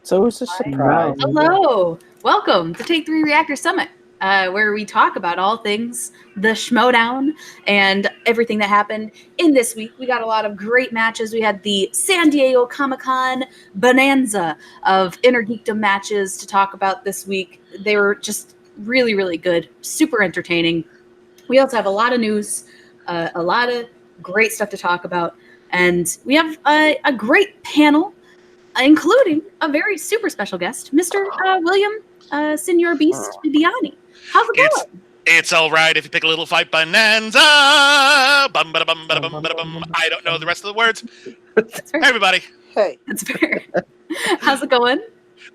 So it's a surprise. Hello. Welcome to Take 3 Reactor Summit, where we talk about all things the Schmoedown and everything that happened in this week. We got a lot of great matches. We had the San Diego Comi-Con bonanza of Inner Geekdom matches to talk about this week. They were just really, really good, super entertaining. We also have a lot of news, a lot of great stuff to talk about, and we have a great panel, including a very super special guest, Mr. William Senor Beast Bibbiani. How's it going? It's all right if you pick a little fight bonanza. Bum, ba, bum, ba, bum, ba, bum. I don't know the rest of the words. Hey, everybody. Hey. That's fair. How's it going?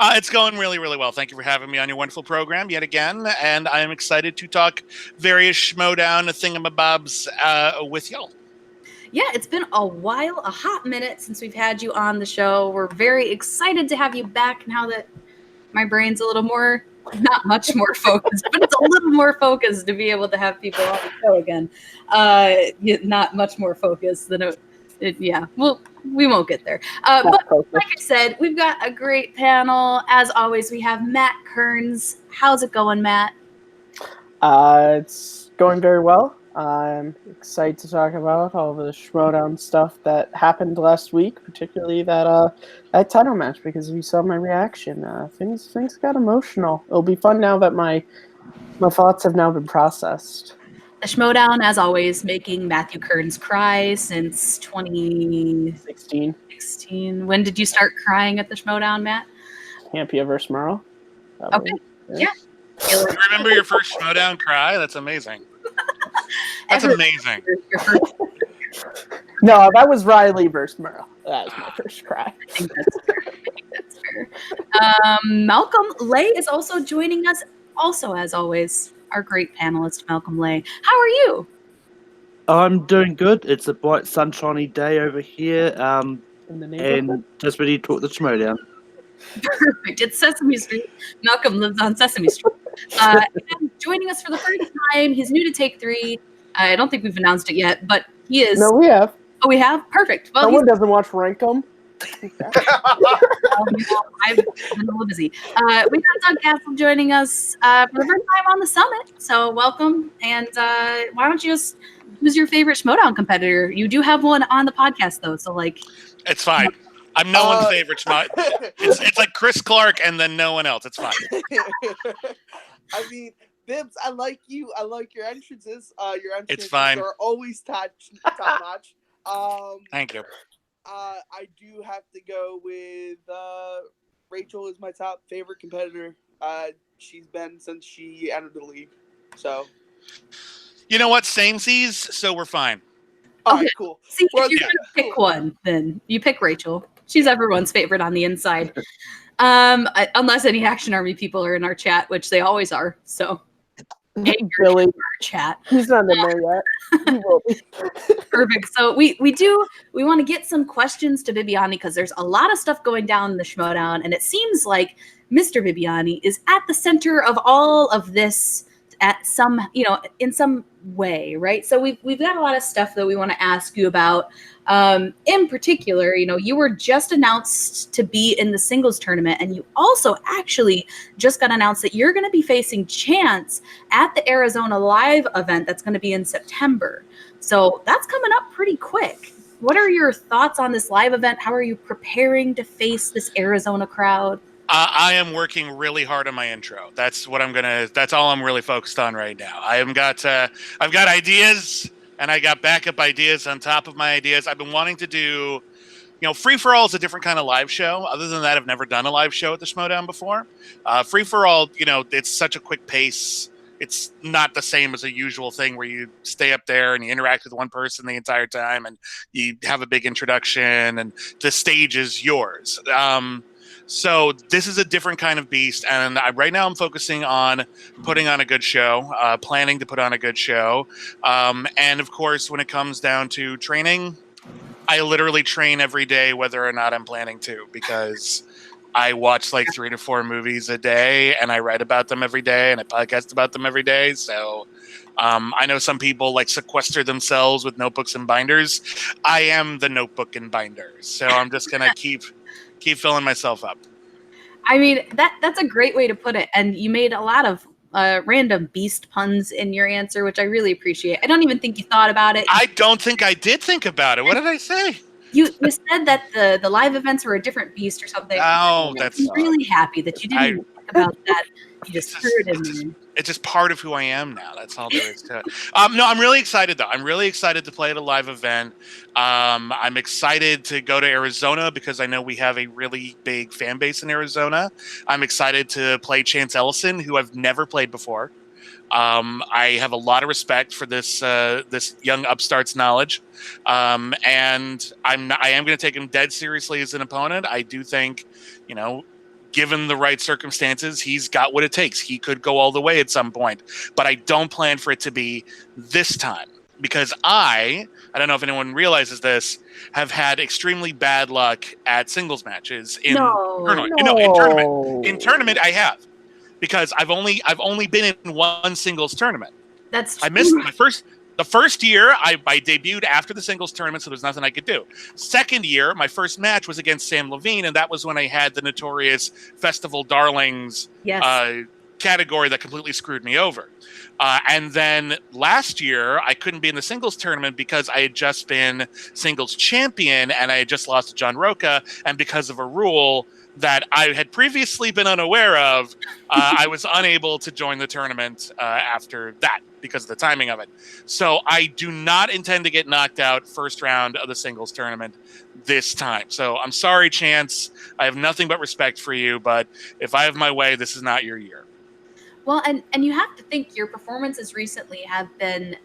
It's going really, really well. Thank you for having me on your wonderful program yet again. And I am excited to talk various Schmoedown thingamabobs with y'all. Yeah, it's been a while, a hot minute since we've had you on the show. We're very excited to have you back now that my brain's a little more, not much more focused, but it's a little more focused to be able to have people on the show again. Not much more focused than we won't get there. But like I said, we've got a great panel. As always, we have Matt Kearns. How's it going, Matt? It's going very well. I'm excited to talk about all the Schmoedown stuff that happened last week, particularly that title match, because we saw my reaction. Things got emotional. It'll be fun now that my thoughts have now been processed. The Schmoedown, as always, making Matthew Kearns cry since 2016. When did you start crying at the Schmoedown, Matt? Campia versus Merle. Okay, yeah. You remember your first Schmoedown cry? That's amazing. That's amazing. No, that was Riley versus Merle. That was my first cry. I think that's fair. Malcolm Lay is also joining us. Also, as always, our great panelist, Malcolm Lay. How are you? I'm doing good. It's a bright, sunshiny day over here, and just ready to talk the Schmoedown. Perfect. It's Sesame Street. Malcolm lives on Sesame Street. And joining us for the first time, he's new to Take 3. I don't think we've announced it yet, but he is. No, we have. Oh, we have? Perfect. Well, no one doesn't watch Rankum. I've been a little busy. We got Doug Castle joining us for the first time on the summit. So welcome. And why don't you just, who's your favorite Schmoedown competitor? You do have one on the podcast, though. So, it's fine. I'm no one's favorite Schmoedown. It's like Chris Clark and then no one else. It's fine. I mean, Bibbs, I like you. I like your entrances. Your entrances it's fine. Are always top notch. Thank you. I do have to go with Rachel is my top favorite competitor. She's been since she entered the league. So, you know what? Samesies, so we're fine. All right, cool. See, if you're going to pick one, then you pick Rachel. She's everyone's favorite on the inside. Unless any Action Army people are in our chat, which they always are. So, Billy, our chat. He's not in there yet. He will be. Perfect. So we want to get some questions to Bibbiani because there's a lot of stuff going down in the Schmoedown, and it seems like Mr. Bibbiani is at the center of all of this at some, in some way, right? So we've got a lot of stuff that we want to ask you about. In particular, you were just announced to be in the singles tournament, and you also actually just got announced that you're going to be facing Chance at the Arizona Live event that's going to be in September. So that's coming up pretty quick. What are your thoughts on this live event? How are you preparing to face this Arizona crowd? I am working really hard on my intro. That's what that's all I'm really focused on right now. I've got ideas, and I got backup ideas on top of my ideas. I've been wanting to do, Free For All is a different kind of live show. Other than that, I've never done a live show at the Schmoedown before. Free For All, it's such a quick pace. It's not the same as a usual thing where you stay up there and you interact with one person the entire time and you have a big introduction and the stage is yours. So this is a different kind of beast, and right now I'm focusing on putting on a good show, planning to put on a good show. And, of course, when it comes down to training, I literally train every day whether or not I'm planning to, because I watch 3 to 4 movies a day, and I write about them every day, and I podcast about them every day. So I know some people sequester themselves with notebooks and binders. I am the notebook and binders, so I'm just going to keep filling myself up. I mean, that's a great way to put it. And you made a lot of random beast puns in your answer, which I really appreciate. I don't even think you thought about it. I don't think I did think about it. What did I say? You said that the live events were a different beast or something. Oh, I'm really happy that you didn't think about that. You just threw it in there. It's just part of who I am now. That's all there is to it. No, I'm really excited though. I'm really excited to play at a live event. I'm excited to go to Arizona because I know we have a really big fan base in Arizona. I'm excited to play Chance Ellison, who I've never played before. I have a lot of respect for this young upstart's knowledge, and I am going to take him dead seriously as an opponent. I do think, given the right circumstances, he's got what it takes. He could go all the way at some point, but I don't plan for it to be this time because I don't know if anyone realizes this, have had extremely bad luck at singles matches in tournament. No, in tournament I have. Because I've only been in one singles tournament. That's true. I missed the first year. I debuted after the singles tournament, so there's nothing I could do. Second year, my first match was against Sam Levine, and that was when I had the notorious Festival Darlings category that completely screwed me over. And then last year, I couldn't be in the singles tournament because I had just been singles champion, and I had just lost to John Roca, and because of a rule that I had previously been unaware of, I was unable to join the tournament after that because of the timing of it. So I do not intend to get knocked out first round of the singles tournament this time. So I'm sorry, Chance. I have nothing but respect for you, but if I have my way, this is not your year. Well, and you have to think your performances recently have been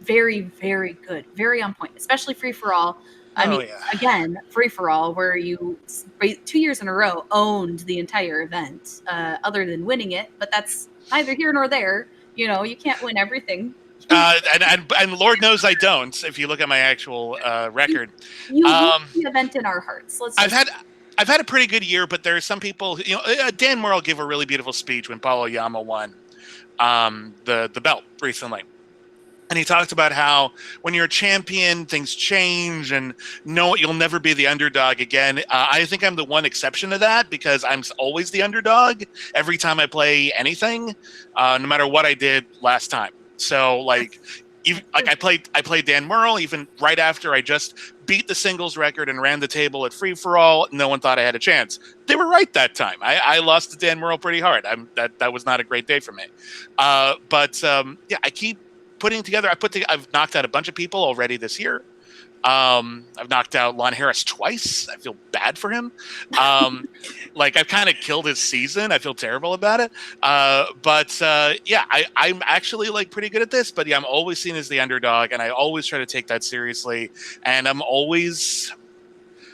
very, very good, very on point, especially Free For All. Again, Free For All, where you 2 years in a row owned the entire event, other than winning it. But that's neither here nor there. You can't win everything. And Lord knows I don't. If you look at my actual record, you won the event in our hearts. I've had a pretty good year, but there are some people. Dan Murrell gave a really beautiful speech when Paulo Yama won the belt recently. And he talked about how when you're a champion, things change and you'll never be the underdog again. I think I'm the one exception to that because I'm always the underdog every time I play anything, no matter what I did last time. So I played Dan Murrell even right after I just beat the singles record and ran the table at Free For All. No one thought I had a chance. They were right that time. I lost to Dan Murrell pretty hard. That was not a great day for me. I keep putting together. I've knocked out a bunch of people already this year. I've knocked out Lon Harris twice. I feel bad for him. I've kind of killed his season. I feel terrible about it. I'm actually pretty good at this. But yeah, I'm always seen as the underdog, and I always try to take that seriously. And I'm always.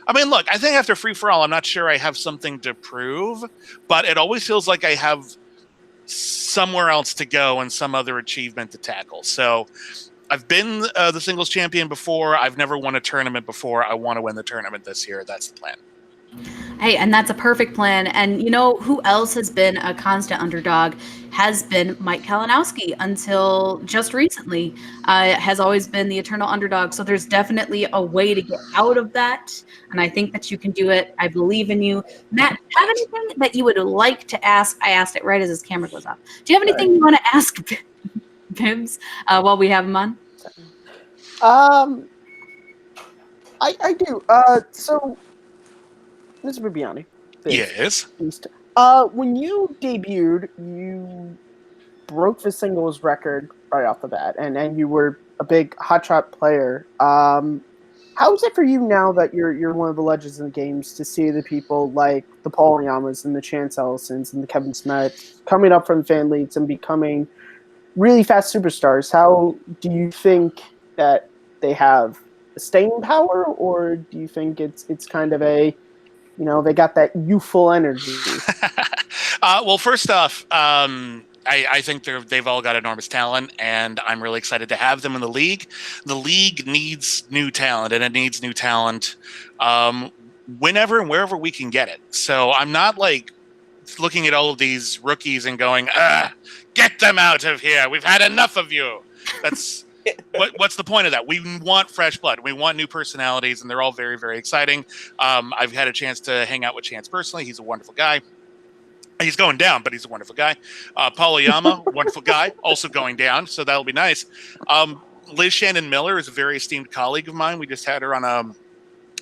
I think after Free For All, I'm not sure I have something to prove, but it always feels like I have somewhere else to go and some other achievement to tackle. So I've been the singles champion before. I've never won a tournament before. I want to win the tournament this year. That's the plan. Hey, and that's a perfect plan. And who else has been a constant underdog has been Mike Kalinowski until just recently. Has always been the eternal underdog. So there's definitely a way to get out of that. And I think that you can do it. I believe in you. Matt, have anything that you would like to ask? I asked it right as his camera goes off. Do you have anything you want to ask Bibbs while we have him on? I do. So, Mr. Bibbiani. Yes. When you debuted, you broke the singles record right off the bat, and you were a big hotshot player. How is it for you now that you're one of the legends in the games to see the people like the Paul Yamas and the Chance Ellisons and the Kevin Smith coming up from fan leagues and becoming really fast superstars? How do you think that they have staying power, or do you think it's kind of a, they got that youthful energy? Well, first off, I think they've all got enormous talent, and I'm really excited to have them in the league. The league needs new talent, and it needs new talent whenever and wherever we can get it. So I'm not looking at all of these rookies and going, get them out of here. We've had enough of you. That's what's the point of that? We want fresh blood. We want new personalities, and they're all very, very exciting. I've had a chance to hang out with Chance personally. He's a wonderful guy. He's going down, but he's a wonderful guy. Paul Oyama, wonderful guy, also going down, so that'll be nice. Liz Shannon Miller is a very esteemed colleague of mine. We just had her on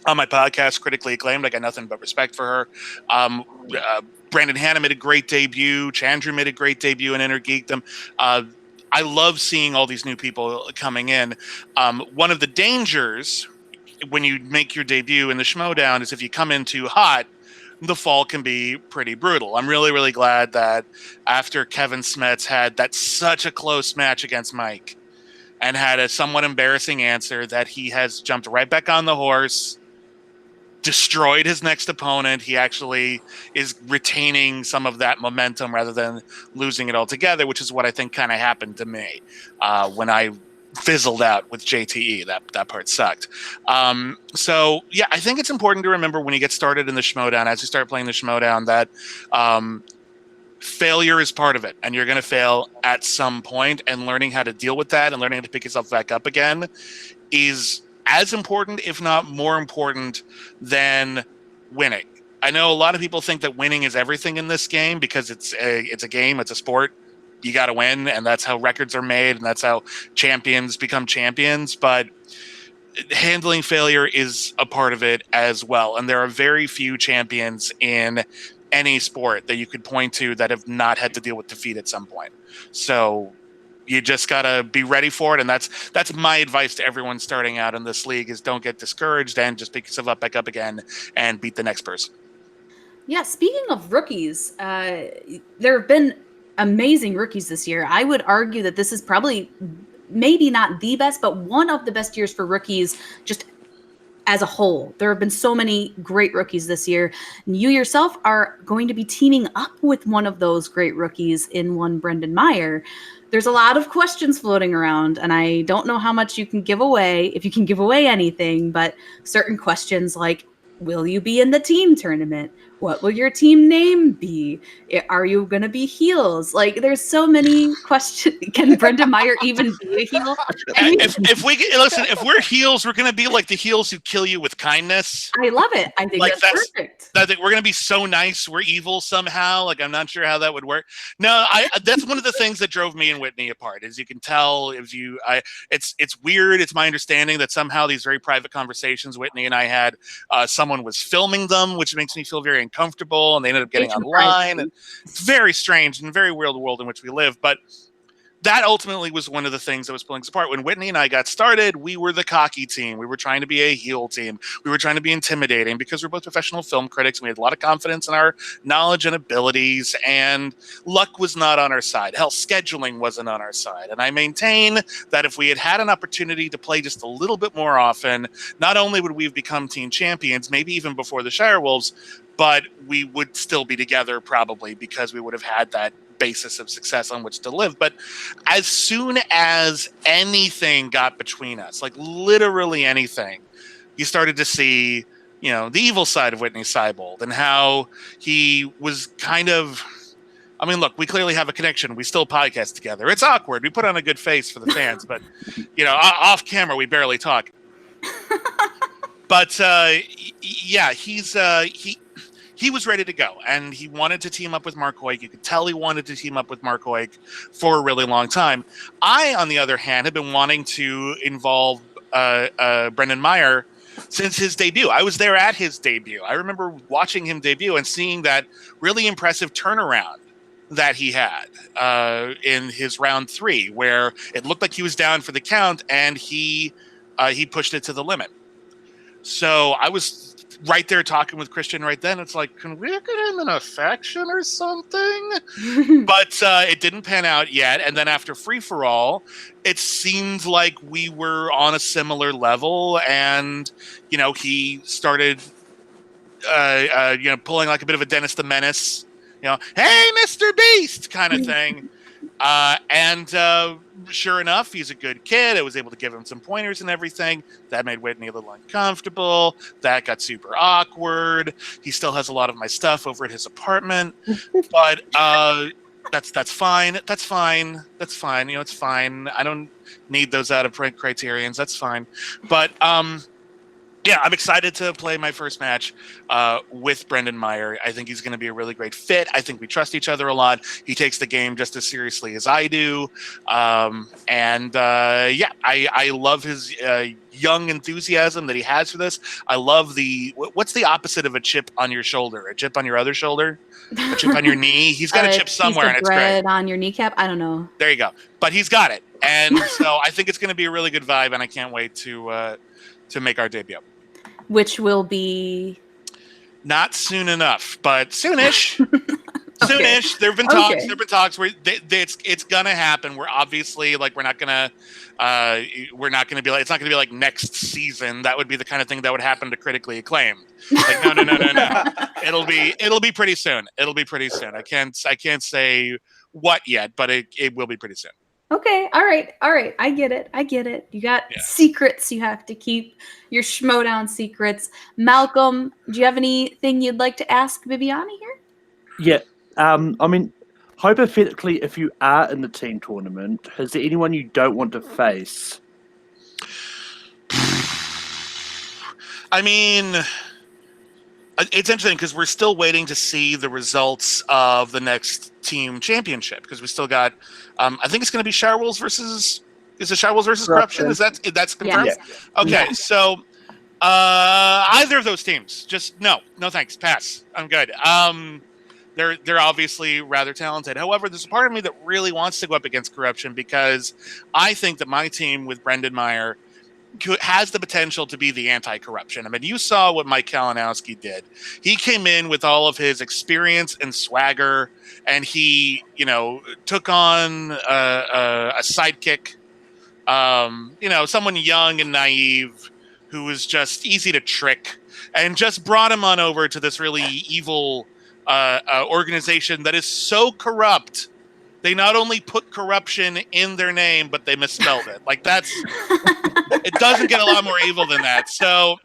my podcast, critically acclaimed. I got nothing but respect for her. Brandon Hanna made a great debut. Chandru made a great debut in Inner Geekdom. I love seeing all these new people coming in. One of the dangers when you make your debut in the Schmoedown is if you come in too hot, the fall can be pretty brutal. I'm really, really glad that after Kevin Smets had such a close match against Mike and had a somewhat embarrassing answer, that he has jumped right back on the horse, destroyed his next opponent. He actually is retaining some of that momentum rather than losing it altogether, which is what I think kind of happened to me when I fizzled out with JTE. That part sucked. So yeah, I think it's important to remember when you get started in the Schmoedown, as you start playing the Schmoedown, that failure is part of it, and you're going to fail at some point, and learning how to deal with that and learning how to pick yourself back up again is as important, if not more important, than winning. I know a lot of people think that winning is everything in this game because it's a game, it's a sport. You got to win, and that's how records are made, and that's how champions become champions. But handling failure is a part of it as well. And there are very few champions in any sport that you could point to that have not had to deal with defeat at some point. So you just got to be ready for it. And that's my advice to everyone starting out in this league is don't get discouraged and just pick yourself back up again and beat the next person. Yeah, speaking of rookies, there have been amazing rookies this year. I would argue that this is probably maybe not the best, but one of the best years for rookies just as a whole. There have been so many great rookies this year. And you yourself are going to be teaming up with one of those great rookies in one Brendan Meyer. There's a lot of questions floating around, and I don't know how much you can give away, if you can give away anything, but certain questions like, will you be in the team tournament? What will your team name be? Are you going to be heels? Like, there's so many questions. Can Brendan Meyer even be a heel? If we're heels, we're going to be like the heels who kill you with kindness. I love it. I think that's perfect. I think we're going to be so nice. We're evil somehow. Like, I'm not sure how that would work. No, that's one of the things that drove me and Whitney apart. As you can tell, it's weird. It's my understanding that somehow these very private conversations Whitney and I had, someone was filming them, which makes me feel very uncomfortable, and they ended up getting online. And it's very strange and very weird world in which we live. But that ultimately was one of the things that was pulling us apart. When Whitney and I got started, we were the cocky team. We were trying to be a heel team. We were trying to be intimidating because we're both professional film critics. And we had a lot of confidence in our knowledge and abilities, and luck was not on our side. Hell, scheduling wasn't on our side. And I maintain that if we had had an opportunity to play just a little bit more often, not only would we have become team champions, maybe even before the Shire Wolves, but we would still be together probably because we would have had that basis of success on which to live. But as soon as anything got between us, like literally anything, you started to see, the evil side of Whitney Seibold and how he was kind of, look, we clearly have a connection. We still podcast together. It's awkward. We put on a good face for the fans, but off camera, we barely talk. But yeah, he was ready to go, and he wanted to team up with Mark Hoyk. You could tell he wanted to team up with Mark Hoyk for a really long time. I, on the other hand, have been wanting to involve Brendan Meyer since his debut. I was there at his debut. I remember watching him debut and seeing that really impressive turnaround that he had in his round 3, where it looked like he was down for the count, and he pushed it to the limit. So I was right there talking with Christian right then. It's like, can we get him in a faction or something? But it didn't pan out yet. And then after Free For All, it seemed like we were on a similar level. And, he started, pulling like a bit of a Dennis the Menace, hey, Mr. Beast kind of thing. And sure enough, he's a good kid. I was able to give him some pointers and everything. That made Whitney a little uncomfortable. That got super awkward. He still has a lot of my stuff over at his apartment. But that's fine. That's fine. That's fine. It's fine. I don't need those out of print criterions. That's fine. But yeah, I'm excited to play my first match with Brendan Meyer. I think he's going to be a really great fit. I think we trust each other a lot. He takes the game just as seriously as I do. I love his young enthusiasm that he has for this. I love what's the opposite of a chip on your shoulder? A chip on your other shoulder? A chip on your knee? He's got a chip somewhere, and it's great. On your kneecap? I don't know. There you go. But he's got it. And so I think it's going to be a really good vibe, and I can't wait to make our debut. Which will be not soon enough, but soonish. Soonish. There have been talks. There have been talks where it's gonna happen. We're obviously we're not gonna be like, it's not gonna be like next season. That would be the kind of thing that would happen to critically acclaimed. Like no. It'll be pretty soon. It'll be pretty soon. I can't say what yet, but it will be pretty soon. Okay, all right. I get it. You got secrets you have to keep, your Schmoedown secrets. Malcolm, do you have anything you'd like to ask Bibbiani here? Yeah, I mean, hypothetically, if you are in the team tournament, is there anyone you don't want to face? I mean, it's interesting because we're still waiting to see the results of the next team championship because we still got. I think it's going to be Shower Wolves versus. Is it Shower Wolves versus Corruption? That's confirmed? Yeah. Okay, so either of those teams, just no thanks, pass. I'm good. They're obviously rather talented. However, there's a part of me that really wants to go up against Corruption because I think that my team with Brendan Meyer has the potential to be the anti-corruption. I mean, you saw what Mike Kalinowski did. He came in with all of his experience and swagger, and he, took on a sidekick, someone young and naive who was just easy to trick, and just brought him on over to this really evil organization that is so corrupt. They not only put corruption in their name, but they misspelled it. It doesn't get a lot more evil than that. So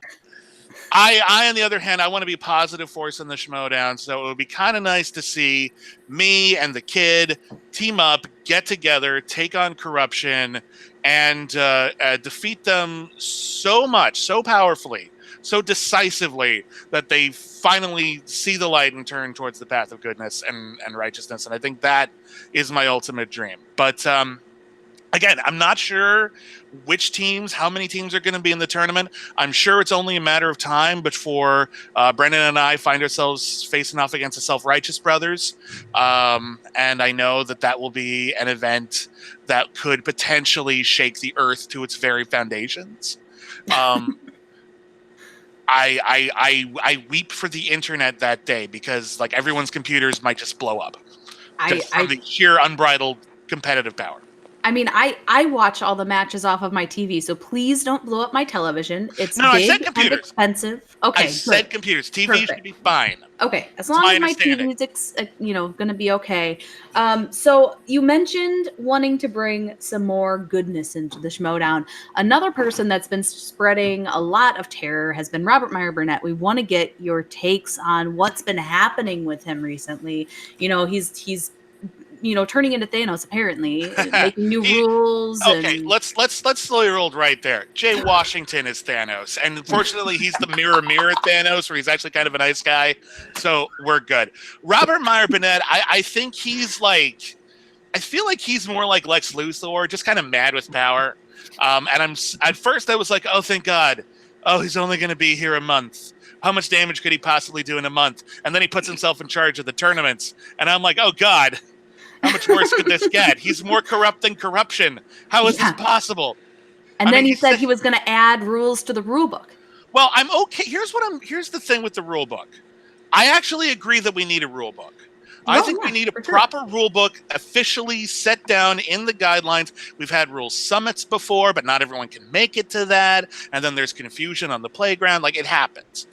I on the other hand, I want to be a positive force in the Schmoedown. So it would be kind of nice to see me and the kid team up, get together, take on corruption, and defeat them so much, so powerfully, so decisively that they finally see the light and turn towards the path of goodness and righteousness. And I think that is my ultimate dream. But again, I'm not sure how many teams are going to be in the tournament. I'm sure it's only a matter of time before Brendan and I find ourselves facing off against the Self-Righteous Brothers. And I know that will be an event that could potentially shake the earth to its very foundations. I weep for the internet that day because everyone's computers might just blow up from the sheer unbridled competitive power. I mean, I watch all the matches off of my TV, so please don't blow up my television. It's big I said computers. And expensive. Okay, I said computers. TV should be fine. Okay, as long as my TV's going to be okay. So you mentioned wanting to bring some more goodness into the Schmoedown. Another person that's been spreading a lot of terror has been Robert Meyer Burnett. We want to get your takes on what's been happening with him recently. He's turning into Thanos, apparently, making new rules. Okay, let's slowly roll right there. Jay Washington is Thanos, and unfortunately, he's the mirror Thanos, where he's actually kind of a nice guy. So we're good. Robert Meyer Burnett, I think I feel like he's more like Lex Luthor, just kind of mad with power. And at first I was like, oh, thank God. Oh, he's only going to be here a month. How much damage could he possibly do in a month? And then he puts himself in charge of the tournaments, and I'm like, oh God. How much worse could this get? He's more corrupt than corruption. How is this possible? And then he said he was going to add rules to the rule book. Well, I'm okay. Here's the thing with the rule book. I actually agree that we need a rule book. I think we need a proper rule book officially set down in the guidelines. We've had rule summits before, but not everyone can make it to that. And then there's confusion on the playground. It happens.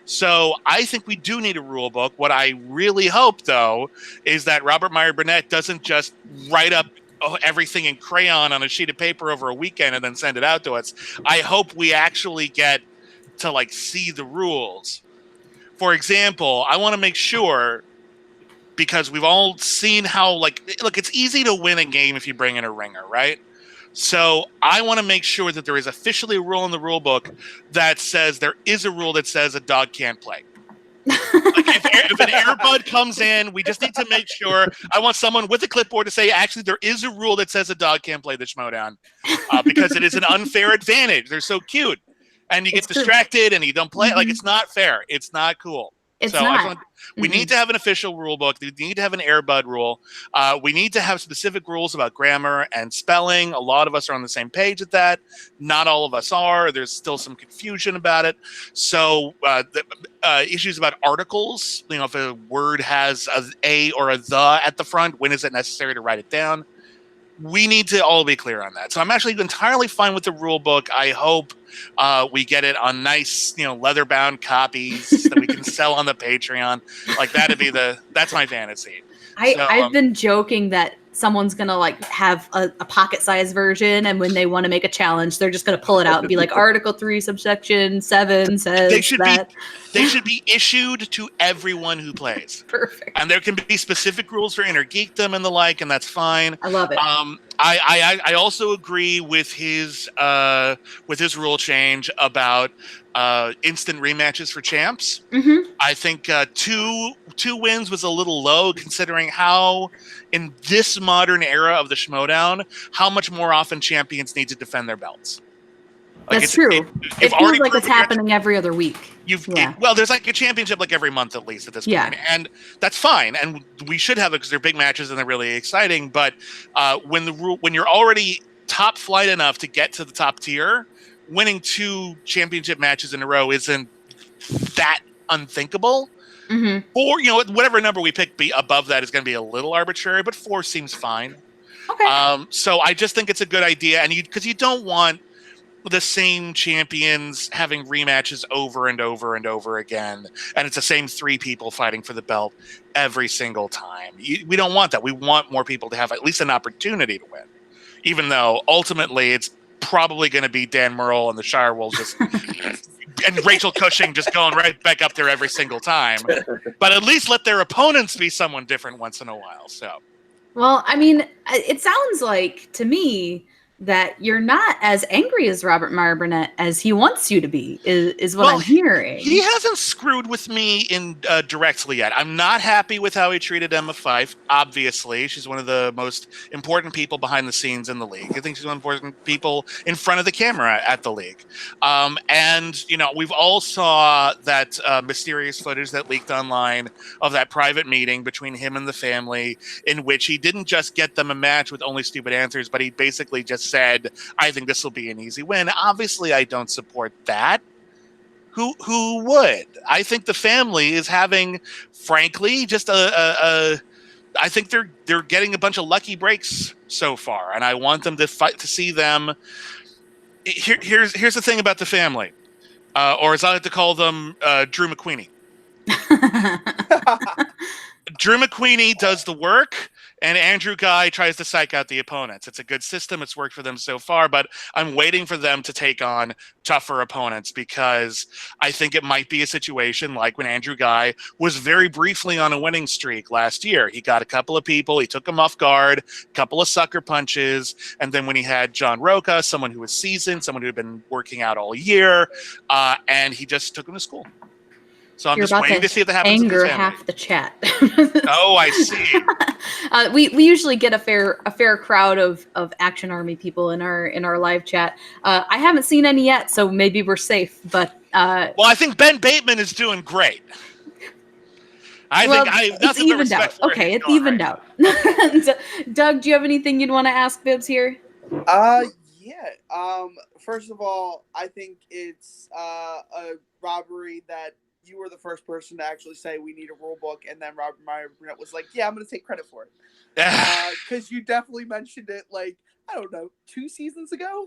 So I think we do need a rule book. What I really hope, though, is that Robert Meyer Burnett doesn't just write up everything in crayon on a sheet of paper over a weekend and then send it out to us. I hope we actually get to see the rules. For example, I want to make sure, because we've all seen how look, it's easy to win a game if you bring in a ringer, right? So I want to make sure that there is officially a rule in the rule book that says there is a rule that says a dog can't play. Like if an Airbud comes in, we just need to make sure. I want someone with a clipboard to say, actually, there is a rule that says a dog can't play the Schmoedown because it is an unfair advantage. They're so cute. And you get distracted and you don't play. Like, it's not fair. It's not cool. It's so not. We need to have an official rule book. We need to have an Airbud rule. We need to have specific rules about grammar and spelling. A lot of us are on the same page with that. Not all of us are. There's still some confusion about it. So issues about articles, if a word has an A or a the at the front, when is it necessary to write it down? We need to all be clear on that. So I'm actually entirely fine with the rule book. I hope we get it on nice, leather-bound copies that we can sell on the Patreon. Like that's my fantasy. I've been joking that someone's gonna have a pocket-sized version, and when they want to make a challenge, they're just gonna pull it out and be like, Article 3, subsection 7 says they should that. They should be issued to everyone who plays. Perfect. And there can be specific rules for inner geekdom and the like, and that's fine. I love it. I also agree with his rule change about instant rematches for champs. Mm-hmm. I think two wins was a little low, considering how in this modern era of the Schmoedown, how much more often champions need to defend their belts. That's true. It feels like it's happening every other week. There's like a championship like every month at least at this point. And that's fine. And we should have it because they're big matches and they're really exciting. But when you're already top flight enough to get to the top tier, winning 2 championship matches in a row isn't that unthinkable. Mm-hmm. 4, whatever number we pick above that is going to be a little arbitrary, but 4 seems fine. Okay. So I just think it's a good idea, and because you don't want the same champions having rematches over and over and over again, and it's the same 3 people fighting for the belt every single time. We don't want that. We want more people to have at least an opportunity to win, even though ultimately it's probably going to be Dan Murrell and the Shire Wolves just and Rachel Cushing just going right back up there every single time. But at least let their opponents be someone different once in a while. So, well, I mean, it sounds like to me that you're not as angry as Robert Meyer Burnett as he wants you to be, is what I'm hearing. He hasn't screwed with me directly yet. I'm not happy with how he treated Emma Fyfe. Obviously, she's one of the most important people behind the scenes in the league. I think she's one of the important people in front of the camera at the league. And, we've all saw that mysterious footage that leaked online of that private meeting between him and the family, in which he didn't just get them a match with only stupid answers, but he basically just said, I think this will be an easy win. Obviously, I don't support that. Who would? I think the family is having, frankly, just I think they're getting a bunch of lucky breaks so far, and I want them to fight to see them. Here's the thing about the family, or as I like to call them, Drew McQueenie. Drew McQueenie does the work, and Andrew Guy tries to psych out the opponents. It's a good system. It's worked for them so far, but I'm waiting for them to take on tougher opponents, because I think it might be a situation like when Andrew Guy was very briefly on a winning streak last year. He got a couple of people, he took them off guard, a couple of sucker punches, and then when he had John Roca, someone who was seasoned, someone who had been working out all year, and he just took him to school. So I'm just waiting to see if that happens. Anger half the chat. Oh, I see. We usually get a fair crowd of Action Army people in our live chat. I haven't seen any yet, so maybe we're safe. But well, I think Ben Bateman is doing great. It's evened out. Okay, it's evened out. Doug, do you have anything you'd want to ask Bibbs here? Yeah. First of all, I think it's a robbery that you were the first person to actually say we need a rule book, and then Robert Meyer Burnett was like, yeah, I'm going to take credit for it. Because you definitely mentioned it, like, I don't know, 2 seasons ago?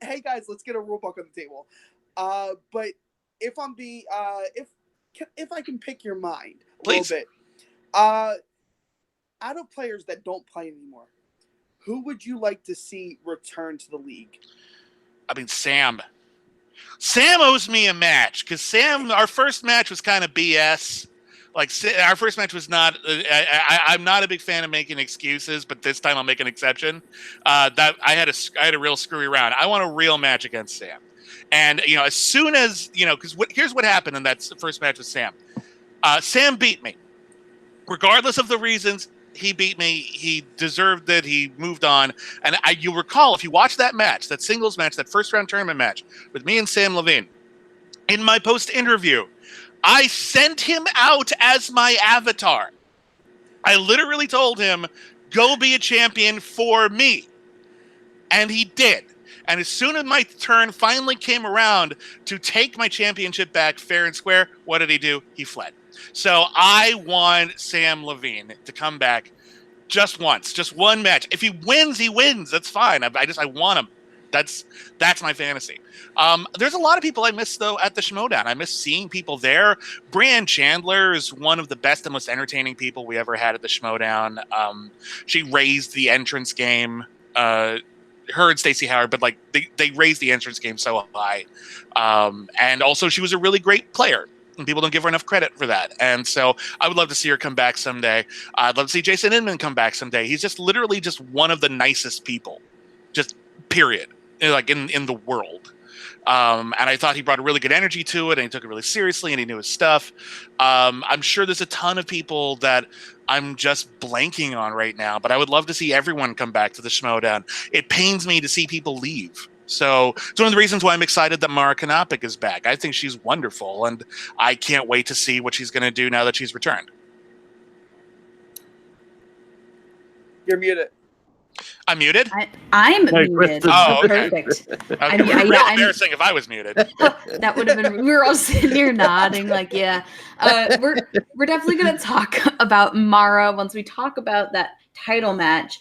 Hey, guys, let's get a rule book on the table. But if I'm if I can pick your mind a little bit, out of players that don't play anymore, who would you like to see return to the league? I mean, Sam. Sam owes me a match, because Sam, our first match was kind of BS. Like our first match was not. I'm not a big fan of making excuses, but this time I'll make an exception. That I had a real screwy round. I want a real match against Sam, and as soon as because here's what happened in that first match with Sam. Sam beat me, regardless of the reasons. He beat me. He deserved it. He moved on. And you'll recall if you watch that match, that singles match, that first round tournament match with me and Sam Levine. In my post interview, I sent him out as my avatar. I literally told him, go be a champion for me. And he did. And as soon as my turn finally came around to take my championship back fair and square, what did he do? He fled. So I want Sam Levine to come back just once, just one match. If he wins, he wins. That's fine. I want him. That's my fantasy. There's a lot of people I miss, though, at the Schmoedown. I miss seeing people there. Brianne Chandler is one of the best and most entertaining people we ever had at the Schmoedown. She raised the entrance game. Her and Stacey Howard, but like they raised the entrance game so high. And also she was a really great player. And people don't give her enough credit for that. And so I would love to see her come back someday. I'd love to see Jason Inman come back someday. He's just literally just one of the nicest people. Just period. Like in the world. And I thought he brought a really good energy to it, and he took it really seriously, and he knew his stuff. I'm sure there's a ton of people that I'm just blanking on right now, but I would love to see everyone come back to the Schmoedown. It pains me to see people leave. So it's one of the reasons why I'm excited that Mara Kanopik is back. I think she's wonderful, and I can't wait to see what she's going to do now that she's returned. You're muted. I'm muted? I'm muted. Oh, okay. Perfect. Okay. Real embarrassing if I was muted. That would have been. We were all sitting here nodding, like, yeah. We're definitely going to talk about Mara once we talk about that title match,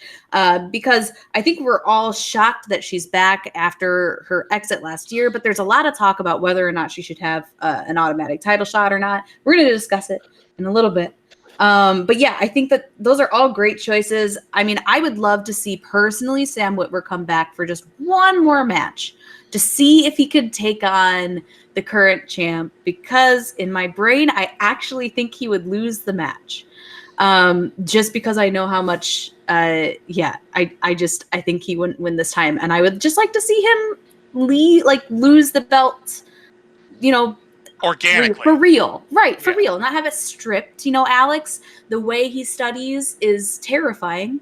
because I think we're all shocked that she's back after her exit last year. But there's a lot of talk about whether or not she should have an automatic title shot or not. We're going to discuss it in a little bit. But yeah, I think that those are all great choices. I mean, I would love to see personally Sam Witwer come back for just one more match to see if he could take on the current champ, because in my brain, I actually think he would lose the match. Just because I know how much, I think he wouldn't win this time. And I would just like to see him lose the belt, organically. For real. Right, for real. Not have it stripped. Alex, the way he studies is terrifying.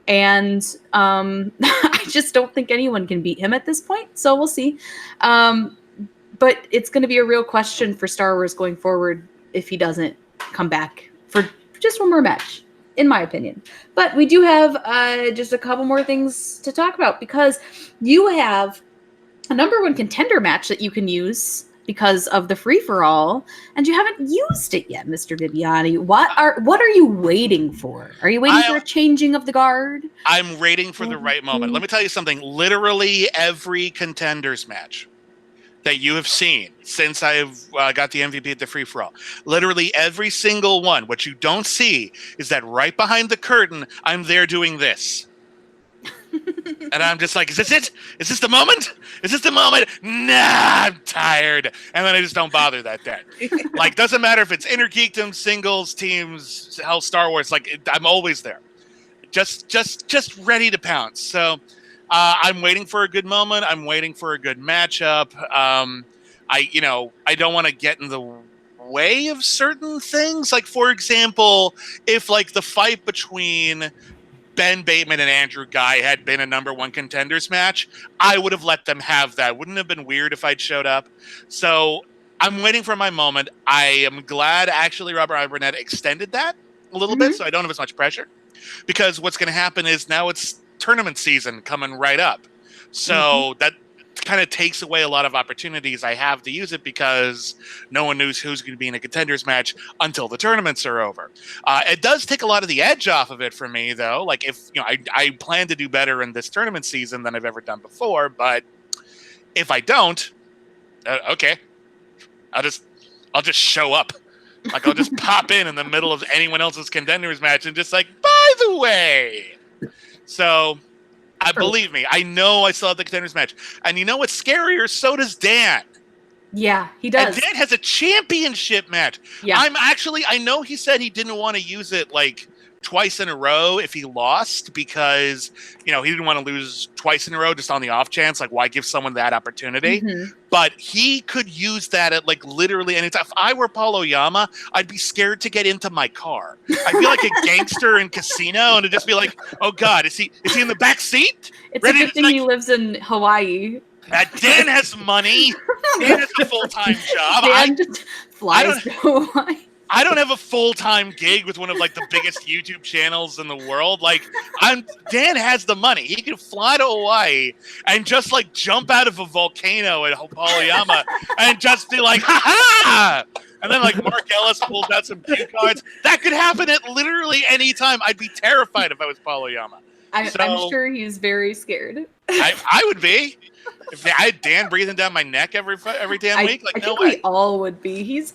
And I just don't think anyone can beat him at this point. So we'll see. But it's going to be a real question for Star Wars going forward if he doesn't come back for just one more match, in my opinion. But we do have just a couple more things to talk about, because you have a number one contender match that you can use because of the free-for-all, and you haven't used it yet, Mr. Bibbiani. What are you waiting for? Are you waiting for a changing of the guard? I'm waiting for the right moment. Let me tell you something. Literally every contenders match that you have seen since I've got the MVP at the free-for-all, literally every single one, what you don't see is that right behind the curtain, I'm there doing this. And I'm just like, is this it? Is this the moment? Is this the moment? Nah, I'm tired. And then I just don't bother that day. Like, doesn't matter if it's Inner Geekdom, singles, teams, hell, Star Wars. Like, I'm always there. Just ready to pounce. So I'm waiting for a good moment. I'm waiting for a good matchup. I don't want to get in the way of certain things. Like, for example, if like the fight between Ben Bateman and Andrew Guy had been a number one contenders match, I would have let them have that. Wouldn't have been weird if I'd showed up. So I'm waiting for my moment. I am glad actually Robert Iburnett extended that a little bit, so I don't have as much pressure. Because what's going to happen is now it's tournament season coming right up. So that kind of takes away a lot of opportunities I have to use it, because no one knows who's going to be in a contenders match until the tournaments are over. It does take a lot of the edge off of it for me, though. Like, if I plan to do better in this tournament season than I've ever done before, but if I don't, okay, I'll just show up. Like, I'll just pop in the middle of anyone else's contenders match and just like, by the way. So believe me, I know I still have the contenders match. And you know what's scarier? So does Dan. Yeah, he does. And Dan has a championship match. Yeah. I know he said he didn't want to use it like twice in a row if he lost because, he didn't want to lose twice in a row just on the off chance. Like, why give someone that opportunity? Mm-hmm. But he could use that at like literally any time. If I were Paul Oyama, I'd be scared to get into my car. I'd be like a gangster in Casino and it'd just be like, oh God, is he in the back seat? It's a good thing he lives in Hawaii. Dan has money. Dan has a full-time job. Dan just flies to Hawaii. I don't have a full-time gig with one of like the biggest YouTube channels in the world. Like, Dan has the money. He can fly to Hawaii and just like jump out of a volcano at Polyama and just be like, ha ha! And then like Mark Ellis pulls out some cue cards. That could happen at literally any time. I'd be terrified if I was Paul Oyama. I'm sure he's very scared. I would be. If I had Dan breathing down my neck every damn week, like, I no think way. we all would be. He's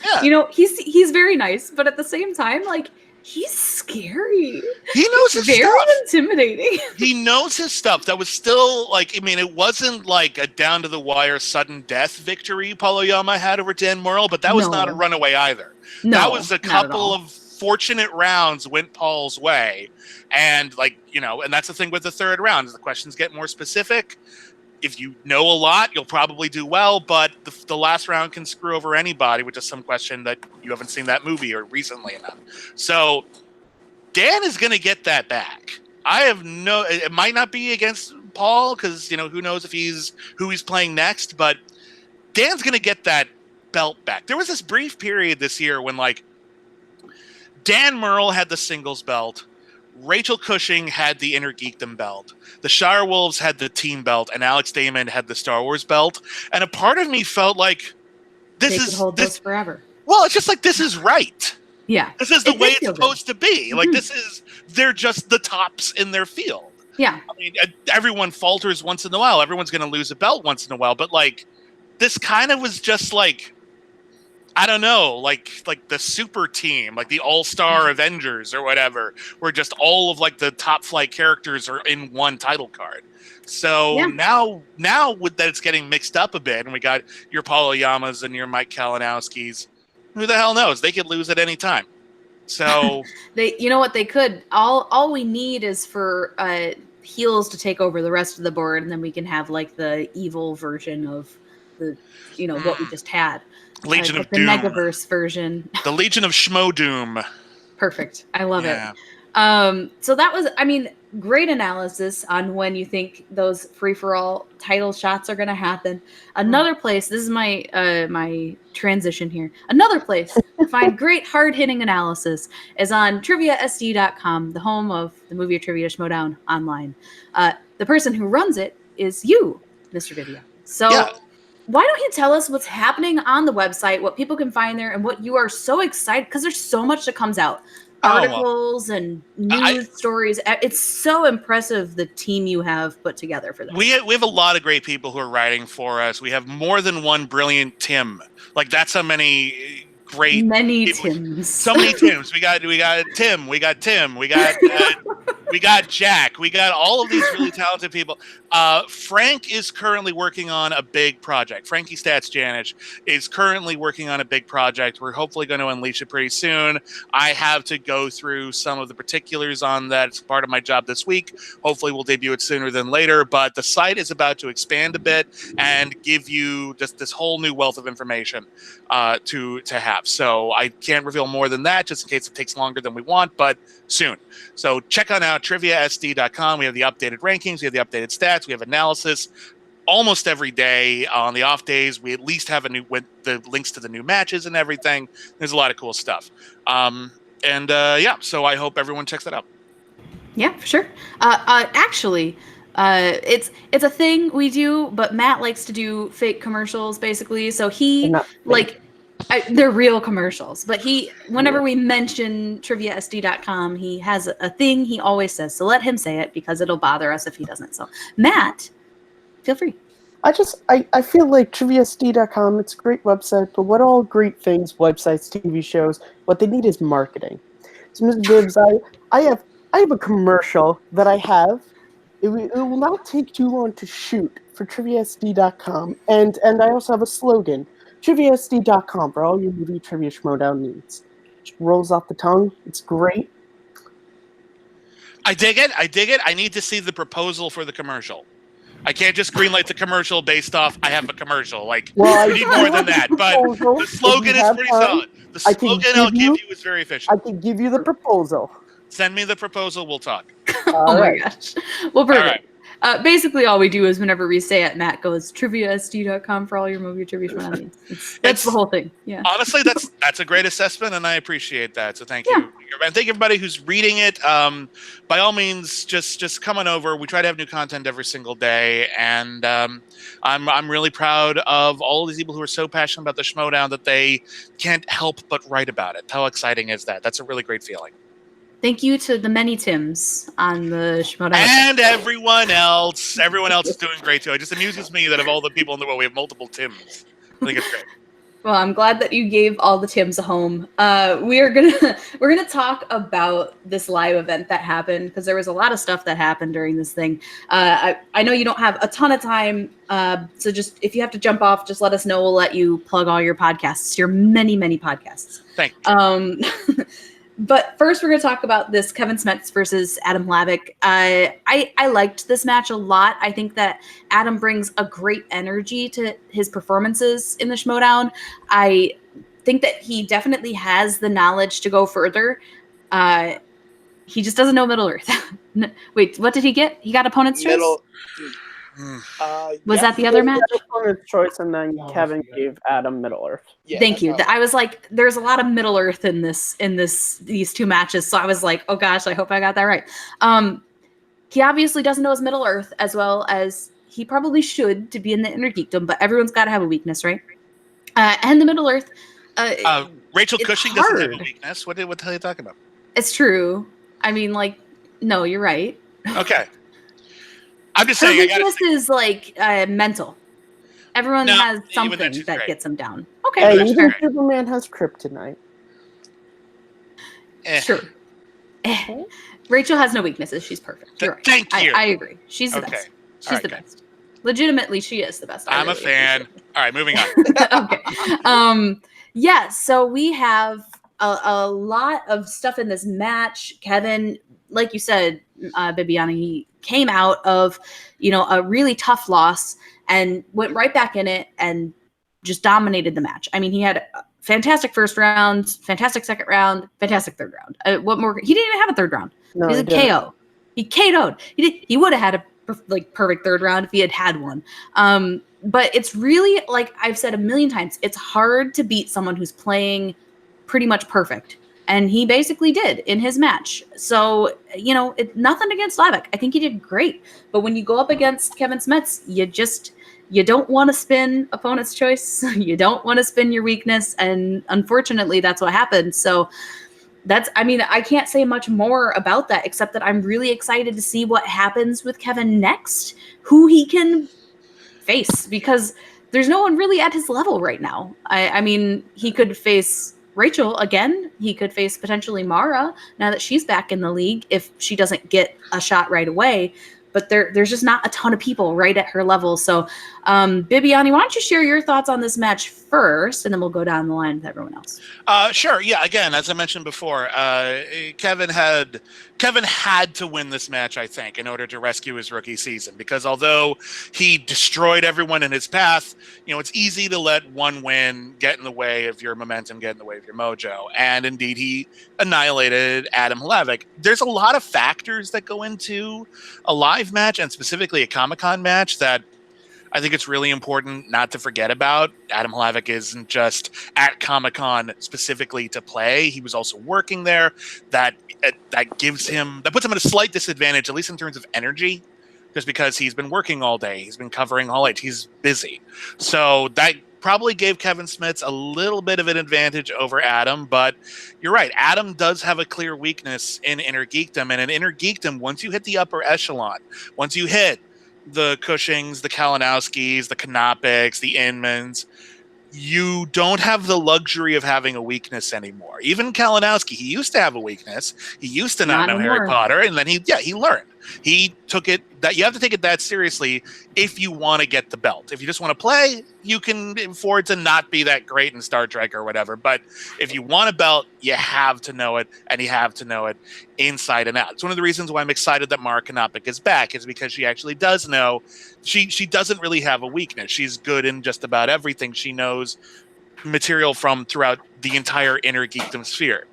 very nice, but at the same time, like, he's scary. He knows his very stuff. Intimidating. He knows his stuff. That was still like, I mean, it wasn't like a down to the wire sudden death victory Paul Oyama had over Dan Murrell, but that was not a runaway either. No, that was a couple of fortunate rounds went Paul's way, and and that's the thing with the third round. As the questions get more specific, if you know a lot, you'll probably do well, but the last round can screw over anybody with just some question that you haven't seen that movie or recently enough. So Dan is going to get that back. It might not be against Paul because, who knows who he's playing next, but Dan's going to get that belt back. There was this brief period this year when Dan Murrell had the singles belt, Rachel Cushing had the Inner Geekdom belt, the Shire Wolves had the team belt, and Alex Damon had the Star Wars belt. And a part of me felt like could hold this forever. Well, it's just like this is right. Yeah, this is the way it's supposed to be. Like they're just the tops in their field. Yeah, I mean, everyone falters once in a while. Everyone's going to lose a belt once in a while, but this kind of was just like, I don't know, like the super team, like the all-star Avengers or whatever, where just all of the top flight characters are in one title card. So now with that, it's getting mixed up a bit, and we got your Paul Oyamas and your Mike Kalinowskis. Who the hell knows? They could lose at any time. So they could. All we need is for heels to take over the rest of the board, and then we can have the evil version of the what we just had. Legion of the Doom. Megaverse version. The Legion of Schmoedown. Perfect. I love it. So that was, great analysis on when you think those free-for-all title shots are going to happen. Another place, this is my my transition here. Another place to find great hard-hitting analysis is on triviasd.com, the home of the movie of Trivia Schmoedown online. The person who runs it is you, Mr. Bibbiani. So why don't you tell us what's happening on the website, what people can find there, and what you are so excited, because there's so much that comes out. Articles and news stories. It's so impressive, the team you have put together for this. We have a lot of great people who are writing for us. We have more than one brilliant Tim. That's how many great Tims. So many Tims. We got Tim. We got Tim. We got Jack. We got all of these really talented people. Frank is currently working on a big project. Frankie Stats Janish is currently working on a big project. We're hopefully going to unleash it pretty soon. I have to go through some of the particulars on that. It's part of my job this week. Hopefully we'll debut it sooner than later, but the site is about to expand a bit and give you just this whole new wealth of information to have. So I can't reveal more than that just in case it takes longer than we want, but soon. So check on out triviasd.com. We have the updated rankings. We have the updated stats. We have analysis almost every day. On the off days, we at least have the links to the new matches and everything. There's a lot of cool stuff. So I hope everyone checks that out. Yeah, for sure. Actually, it's a thing we do, but Matt likes to do fake commercials, basically. So he they're real commercials, but whenever we mention triviasd.com, he has a thing he always says. So let him say it because it'll bother us if he doesn't. So Matt, feel free. I feel like triviasd.com, it's a great website, but what all great things, websites, TV shows, what they need is marketing. So Mr. Bibbs, I have a commercial that I have. It will not take too long to shoot for triviasd.com, and I also have a slogan. TriviaSD.com for all your movie trivia Schmoedown needs. Just rolls off the tongue. It's great. I dig it. I need to see the proposal for the commercial. I can't just greenlight the commercial based off I have a commercial. Like, we need more than that. But the slogan is pretty solid. The slogan I'll give you is very efficient. I can give you the proposal. Send me the proposal. We'll talk. Oh my gosh. Well, perfect. Basically, all we do is whenever we say it, Matt goes triviasd.com for all your movie trivia. That's the whole thing. Yeah. Honestly, that's a great assessment, and I appreciate that. So thank you, and thank everybody who's reading it. By all means, just come on over. We try to have new content every single day, and I'm really proud of all of these people who are so passionate about the Schmoedown that they can't help but write about it. How exciting is that? That's a really great feeling. Thank you to the many Tims on the Schmoedown. And everyone else. Everyone else is doing great too. It just amuses me that of all the people in the world, we have multiple Tims. I think it's great. Well, I'm glad that you gave all the Tims a home. We're gonna talk about this live event that happened because there was a lot of stuff that happened during this thing. I know you don't have a ton of time, so just if you have to jump off, just let us know. We'll let you plug all your podcasts, your many podcasts. Thank you. But first, we're going to talk about this Kevin Smets versus Adam Hlavik. I liked this match a lot. I think that Adam brings a great energy to his performances in the Schmoedown. I think that he definitely has the knowledge to go further. He just doesn't know Middle Earth. Wait, what did he get? He got opponent's choice? Was that the other match? Opponent's choice, and then Kevin gave Adam Middle Earth. Yeah, thank you. I was like, there's a lot of Middle Earth in these two matches, so I was like, oh gosh, I hope I got that right. He obviously doesn't know his Middle Earth as well as he probably should to be in the Inner Geekdom, but everyone's got to have a weakness, right? And the Middle Earth. Rachel Cushing doesn't have a weakness. What the hell are you talking about? It's true. I mean, like, no, you're right. Okay. I'm just saying. Her weakness is like mental. Everyone has something that gets them down. Okay, hey, even Superman has kryptonite. Sure. Rachel has no weaknesses. She's perfect. You're right. Thank you. I agree. She's the best. She's the best. Legitimately, she is the best. I'm a fan. All right, moving on. Okay. Yeah. So we have a lot of stuff in this match. Kevin, like you said, Bibbiani came out of, a really tough loss and went right back in it and just dominated the match. I mean, he had a fantastic first round, fantastic second round, fantastic third round. What more? He didn't even have a third round. No, he was a KO. He KO'd. He would have had a perfect third round if he had one. But it's really, like I've said a million times, it's hard to beat someone who's playing pretty much perfect. And he basically did in his match. So, nothing against Hlavik. I think he did great. But when you go up against Kevin Smets, you don't want to spin opponent's choice. You don't want to spin your weakness. And unfortunately, that's what happened. So I can't say much more about that, except that I'm really excited to see what happens with Kevin next, who he can face, because there's no one really at his level right now. I mean, he could face Rachel again. He could face potentially Mara now that she's back in the league if she doesn't get a shot right away. But there's just not a ton of people right at her level. So, Bibbiani, why don't you share your thoughts on this match first, and then we'll go down the line with everyone else. Sure. Yeah. Again, as I mentioned before, Kevin had to win this match, I think, in order to rescue his rookie season. Because although he destroyed everyone in his path, it's easy to let one win get in the way of your momentum, get in the way of your mojo. And indeed, he annihilated Adam Hlavik. There's a lot of factors that go into a live match, and specifically a Comi-Con match, that I think it's really important not to forget about. Adam Hlavik isn't just at Comi-Con specifically to play. He was also working there. That puts him at a slight disadvantage, at least in terms of energy, just because he's been working all day. He's been covering all night. He's busy. So that probably gave Kevin Smets a little bit of an advantage over Adam, but you're right. Adam does have a clear weakness in Inner Geekdom, and in Inner Geekdom, once you hit the upper echelon, once you hit the Cushings, the Kalinowskis, the Knopiks, the Inmans, you don't have the luxury of having a weakness anymore. Even Kalinowski, he used to have a weakness. He used to not know Harry Potter, and then he learned. He took it that you have to take it that seriously if you want to get the belt. If you just want to play, you can afford to not be that great in Star Trek or whatever. But if you want a belt, you have to know it, and you have to know it inside and out. It's one of the reasons why I'm excited that Mara Knopik is back, is because she actually does know. She doesn't really have a weakness. She's good in just about everything. She knows material from throughout the entire inner geekdom sphere.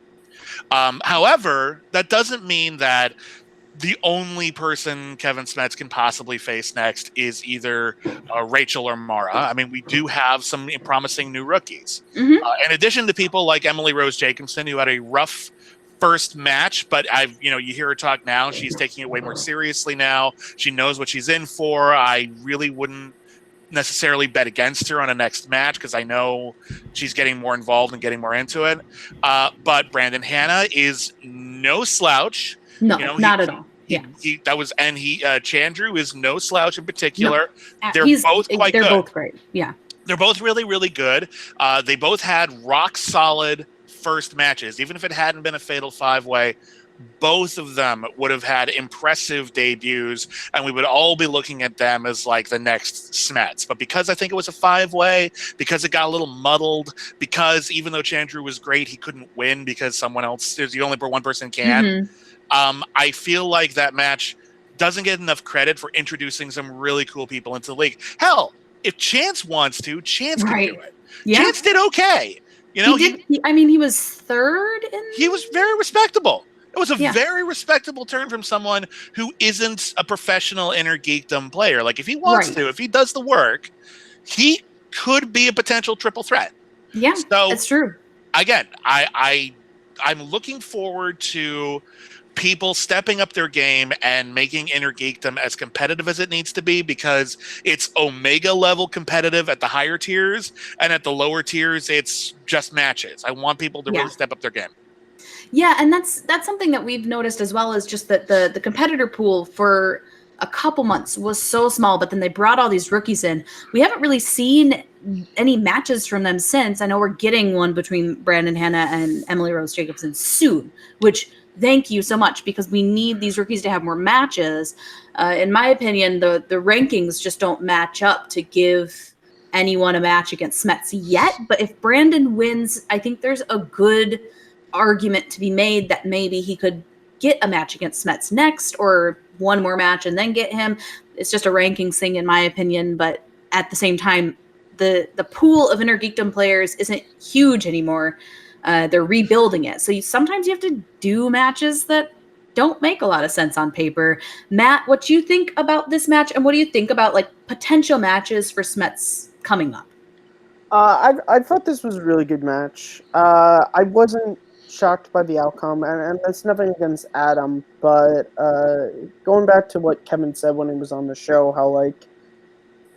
However, that doesn't mean that the only person Kevin Smets can possibly face next is either Rachel or Mara. I mean, we do have some promising new rookies. Mm-hmm. In addition to people like Emily Rose Jacobson, who had a rough first match, but you hear her talk now. She's taking it way more seriously now. She knows what she's in for. I really wouldn't necessarily bet against her on a next match because I know she's getting more involved and getting more into it. But Brandon Hanna is no slouch. No, not at all. Yeah, Chandru is no slouch in particular. No. They're both quite good. They're both great. Yeah, they're both really, really good. They both had rock solid first matches, even if it hadn't been a fatal 5-way. Both of them would have had impressive debuts, and we would all be looking at them as like the next Smets. But because I think it was a 5-way, because it got a little muddled, because even though Chandru was great, he couldn't win because someone else is the only one person can. Mm-hmm. I feel like that match doesn't get enough credit for introducing some really cool people into the league. Hell, if Chance wants to, Chance can do it. Yeah. Chance did okay. He was third he was very respectable. It was a very respectable turn from someone who isn't a professional inner geekdom player. Like, if he wants to, if he does the work, he could be a potential triple threat. Yeah, so, that's true. Again, I'm looking forward to people stepping up their game and making inner geekdom as competitive as it needs to be, because it's Omega level competitive at the higher tiers, and at the lower tiers, it's just matches. I want people to really step up their game. Yeah, and that's something that we've noticed as well, is just that the competitor pool for a couple months was so small, but then they brought all these rookies in. We haven't really seen any matches from them since. I know we're getting one between Brandon Hanna and Emily Rose Jacobson soon, which thank you so much, because we need these rookies to have more matches. In my opinion, the rankings just don't match up to give anyone a match against Smets yet. But if Brandon wins, I think there's a good argument to be made that maybe he could get a match against Smets next, or one more match and then get him. It's just a rankings thing, in my opinion. But at the same time, the pool of inner geekdom players isn't huge anymore. They're rebuilding it. So sometimes you have to do matches that don't make a lot of sense on paper. Matt, what do you think about this match? And what do you think about like potential matches for Smets coming up? I thought this was a really good match. I wasn't shocked by the outcome, and that's nothing against Adam, but going back to what Kevin said when he was on the show, how like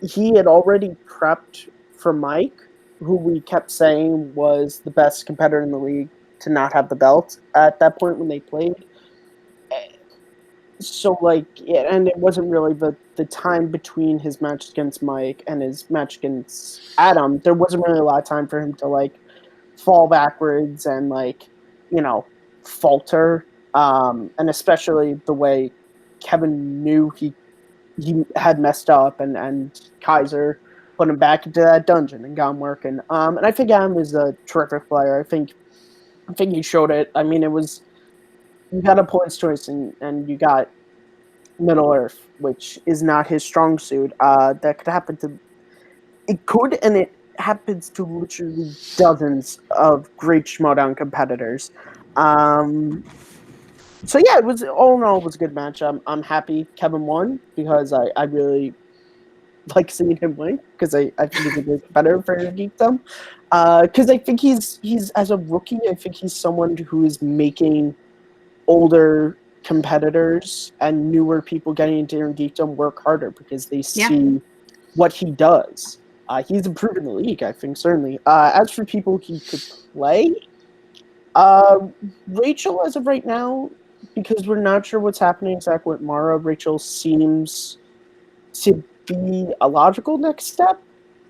he had already prepped for Mike, who we kept saying was the best competitor in the league to not have the belt at that point when they played. So like, and it wasn't really the time between his match against Mike and his match against Adam. There wasn't really a lot of time for him to like fall backwards and like, falter. And especially the way Kevin knew he had messed up, and Kaiser put him back into that dungeon and got him working. And I think Adam is a terrific player. I think he showed it. I mean, you got a points choice and you got Middle Earth, which is not his strong suit. That could happen to. It could, and it happens to literally dozens of great Schmoedown competitors. So yeah, it was all in all, it was a good match. I'm happy Kevin won, because I really like seeing him win, because I think he's a good competitor for Geekdom. Because I think he's as a rookie, I think he's someone who is making older competitors and newer people getting into Geekdom work harder, because they see what he does. He's improving the league, I think, certainly. As for people he could play, Rachel, as of right now, because we're not sure what's happening exactly with Mara, Rachel seems to be a logical next step.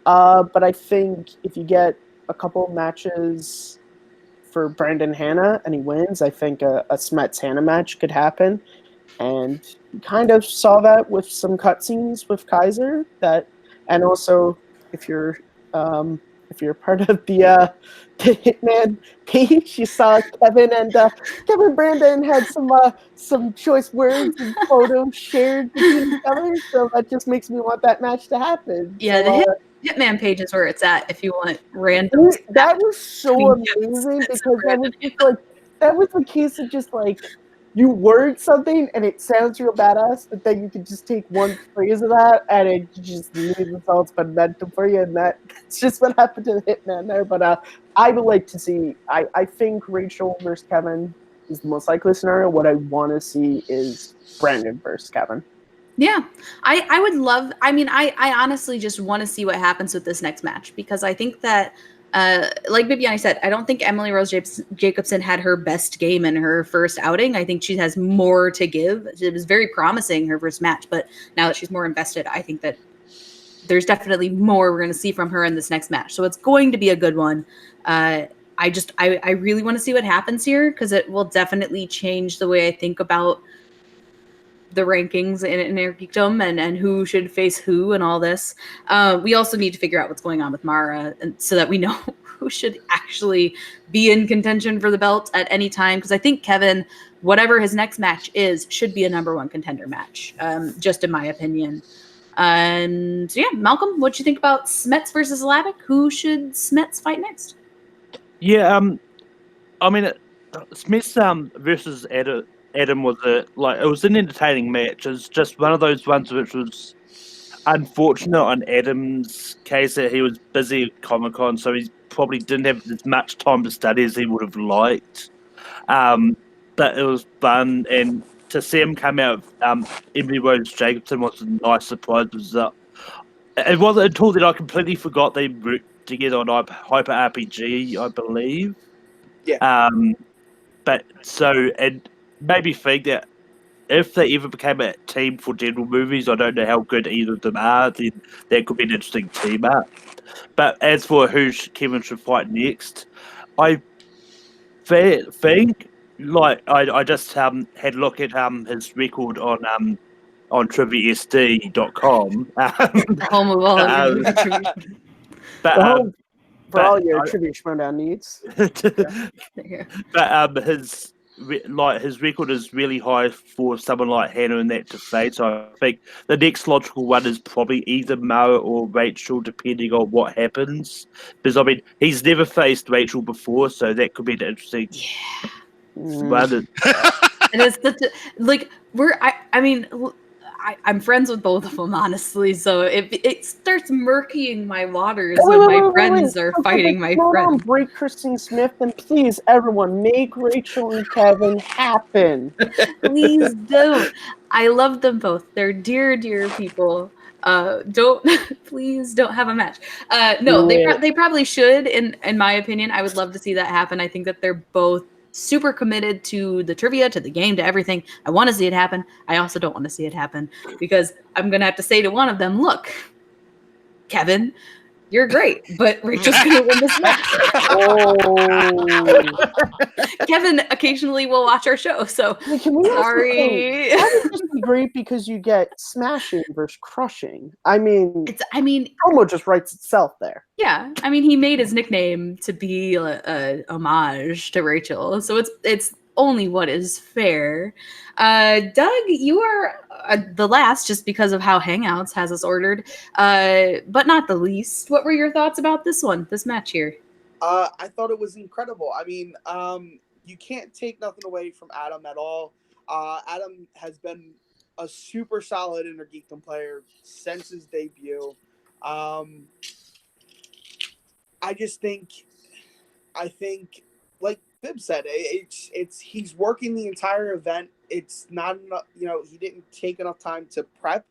But I think if you get a couple of matches for Brandon Hanna and he wins, I think a Smets Hanna match could happen. And you kind of saw that with some cutscenes with Kaiser. And also if you're part of the Hitman page, you saw Kevin and Kevin Brandon had some choice words and photos shared between each other. So that just makes me want that match to happen. Yeah, so, the Hitman page is where it's at if you want random. that was so between amazing Kevin because Brandon. that was the case of just like you word something and it sounds real badass, but then you can just take one phrase of that and it just leaves results momentum for you, and that's just what happened to the Hitman there. But I would like to see. I think Rachel versus Kevin is the most likely scenario. What I want to see is Brandon versus Kevin. Yeah, I would love. I mean, I honestly just want to see what happens with this next match because I think that, like Bibbiani said, I don't think Emily Rose Jacobson had her best game in her first outing. I think she has more to give. It was very promising her first match, but now that she's more invested, I think that there's definitely more we're going to see from her in this next match. So it's going to be a good one. I really want to see what happens here because it will definitely change the way I think about the rankings in Air Geekdom and who should face who and all this. We also need to figure out what's going on with Mara and so that we know who should actually be in contention for the belt at any time. Because I think Kevin, whatever his next match is, should be a #1 contender match, just in my opinion. And so yeah, Malcolm, what do you think about Smets versus Slavic? Who should Smets fight next? Yeah, I mean, Smith versus Adam was it was an entertaining match. It's just one of those ones which was unfortunate on Adam's case that he was busy at Comi-Con, so he probably didn't have as much time to study as he would have liked. But it was fun, and to see him come out, Emily Rose Jacobson was a nice surprise. It wasn't until that I completely forgot they worked together on Hyper RPG, I believe. Yeah. But so, and maybe think that if they ever became a team for general movies, I don't know how good either of them are, then that could be an interesting team up. But as for who Kevin should fight next, I think, I just had a look at his record on triviasd.com. Home of all of your trivia. But for all your trivia Schmoedown needs. But his record is really high for someone like Hannah and that to face. So I think the next logical one is probably either Mara or Rachel, depending on what happens. Because I mean, he's never faced Rachel before, so that could be an interesting one. And it's such I'm friends with both of them, honestly. So it starts murkying my waters when my friends are fighting my friends. Break Christine Smith, and please, everyone, make Rachel and Kevin happen. Please don't. I love them both. They're dear, dear people. Please don't have a match. No, they probably should. In my opinion, I would love to see that happen. I think that they're both super committed to the trivia, to the game, to everything. I want to see it happen. I also don't want to see it happen because I'm going to have to say to one of them, look, Kevin, you're great, but Rachel's going to win this match. Kevin occasionally will watch our show, so sorry. That would just be great because you get smashing versus crushing. I mean, promo just writes itself there. Yeah, I mean, he made his nickname to be a homage to Rachel, so it's only what is fair. Doug, you are the last just because of how Hangouts has us ordered, but not the least. What were your thoughts about this match here? I thought it was incredible. I mean, you can't take nothing away from Adam at all. Adam has been a super solid Inner Geekdom player since his debut. I think, like Bib said, he's working the entire event. It's not enough, he didn't take enough time to prep,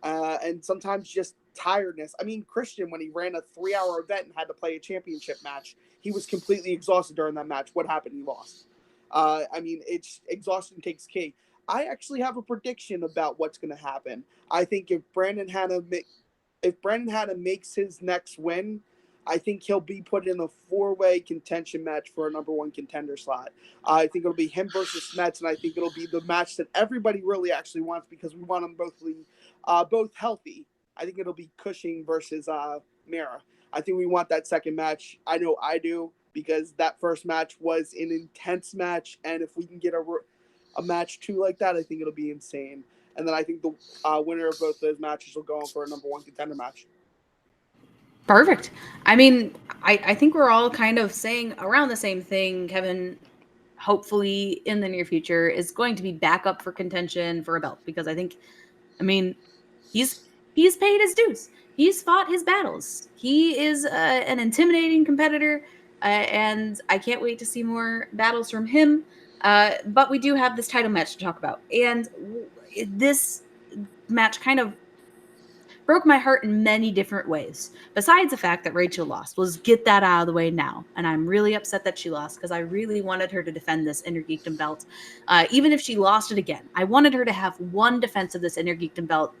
and sometimes just tiredness. I mean, Christian, when he ran a 3-hour event and had to play a championship match, he was completely exhausted during that match. What happened? He lost. I mean, it's exhaustion takes key. I actually have a prediction about what's going to happen. I think if Brandon Hanna makes his next win, I think he'll be put in a 4-way contention match for a number 1 contender slot. I think it'll be him versus Smets, and I think it'll be the match that everybody really actually wants because we want them both healthy. I think it'll be Cushing versus Mira. I think we want that second match. I know I do, because that first match was an intense match, and if we can get a match 2 like that, I think it'll be insane. And then I think the winner of both those matches will go on for a number 1 contender match. Perfect. I mean, I think we're all kind of saying around the same thing. Kevin, hopefully in the near future, is going to be back up for contention for a belt, because I mean, he's paid his dues. He's fought his battles. He is an intimidating competitor, and I can't wait to see more battles from him. But we do have this title match to talk about, and this match kind of broke my heart in many different ways. Besides the fact that Rachel lost, let's get that out of the way now. And I'm really upset that she lost, because I really wanted her to defend this Inner Geekdom belt. Even if she lost it again, I wanted her to have one defense of this Inner Geekdom belt.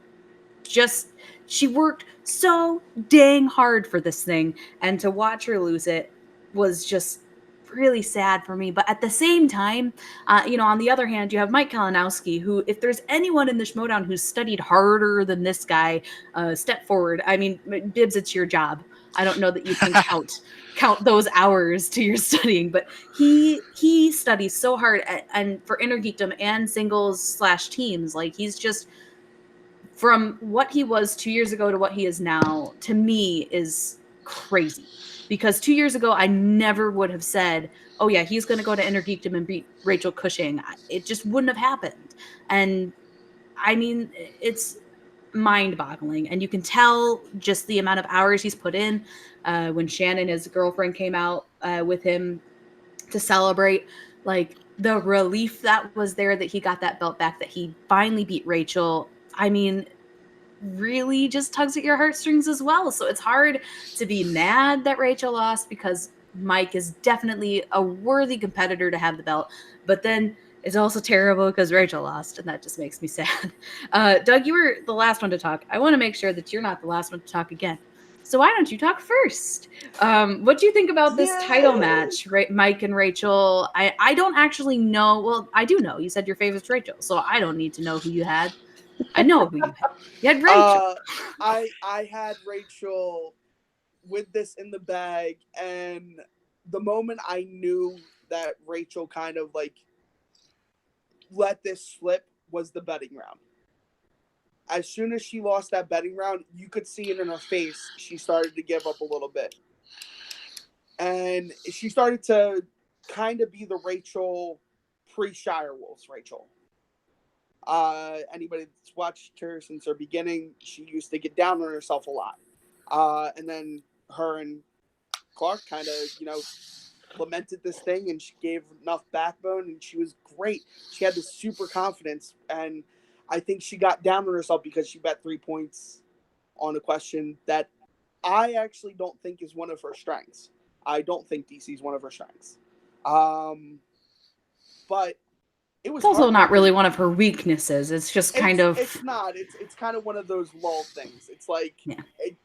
She worked so dang hard for this thing, and to watch her lose it was just really sad for me. But at the same time, on the other hand, you have Mike Kalinowski, who, if there's anyone in the Schmoedown who's studied harder than this guy, step forward. I mean, Bibbs, it's your job. I don't know that you can count those hours to your studying, but he studies so hard and for Inner Geekdom and singles/teams. Like, he's just, from what he was 2 years ago to what he is now, to me is crazy. Because 2 years ago, I never would have said, oh yeah, he's going to go to Inner Geekdom and beat Rachel Cushing. It just wouldn't have happened. And I mean, it's mind-boggling. And you can tell just the amount of hours he's put in. When Shannon, his girlfriend, came out with him to celebrate, like, the relief that was there that he got that belt back, that he finally beat Rachel, I mean, really just tugs at your heartstrings as well. So it's hard to be mad that Rachel lost, because Mike is definitely a worthy competitor to have the belt. But then it's also terrible because Rachel lost, and that just makes me sad. Doug, you were the last one to talk. I want to make sure that you're not the last one to talk again. So why don't you talk first? What do you think about this title match, Mike and Rachel? I don't actually know. Well, I do know. You said your favorite's Rachel, so I don't need to know who you had. I know who you had. You had Rachel. I had Rachel with this in the bag, and the moment I knew that Rachel kind of like let this slip was the betting round. As soon as she lost that betting round, you could see it in her face. She started to give up a little bit. And she started to kind of be the Rachel pre-Shire Wolves Rachel. Anybody that's watched her since her beginning, she used to get down on herself a lot. And then her and Clark kind of, lamented this thing, and she gave enough backbone, and she was great. She had this super confidence, and I think she got down on herself because she bet 3 points on a question that I actually don't think is one of her strengths. I don't think DC is one of her strengths. But it's also not really one of her weaknesses. It's just kind of... It's not. It's kind of one of those lull things. It's like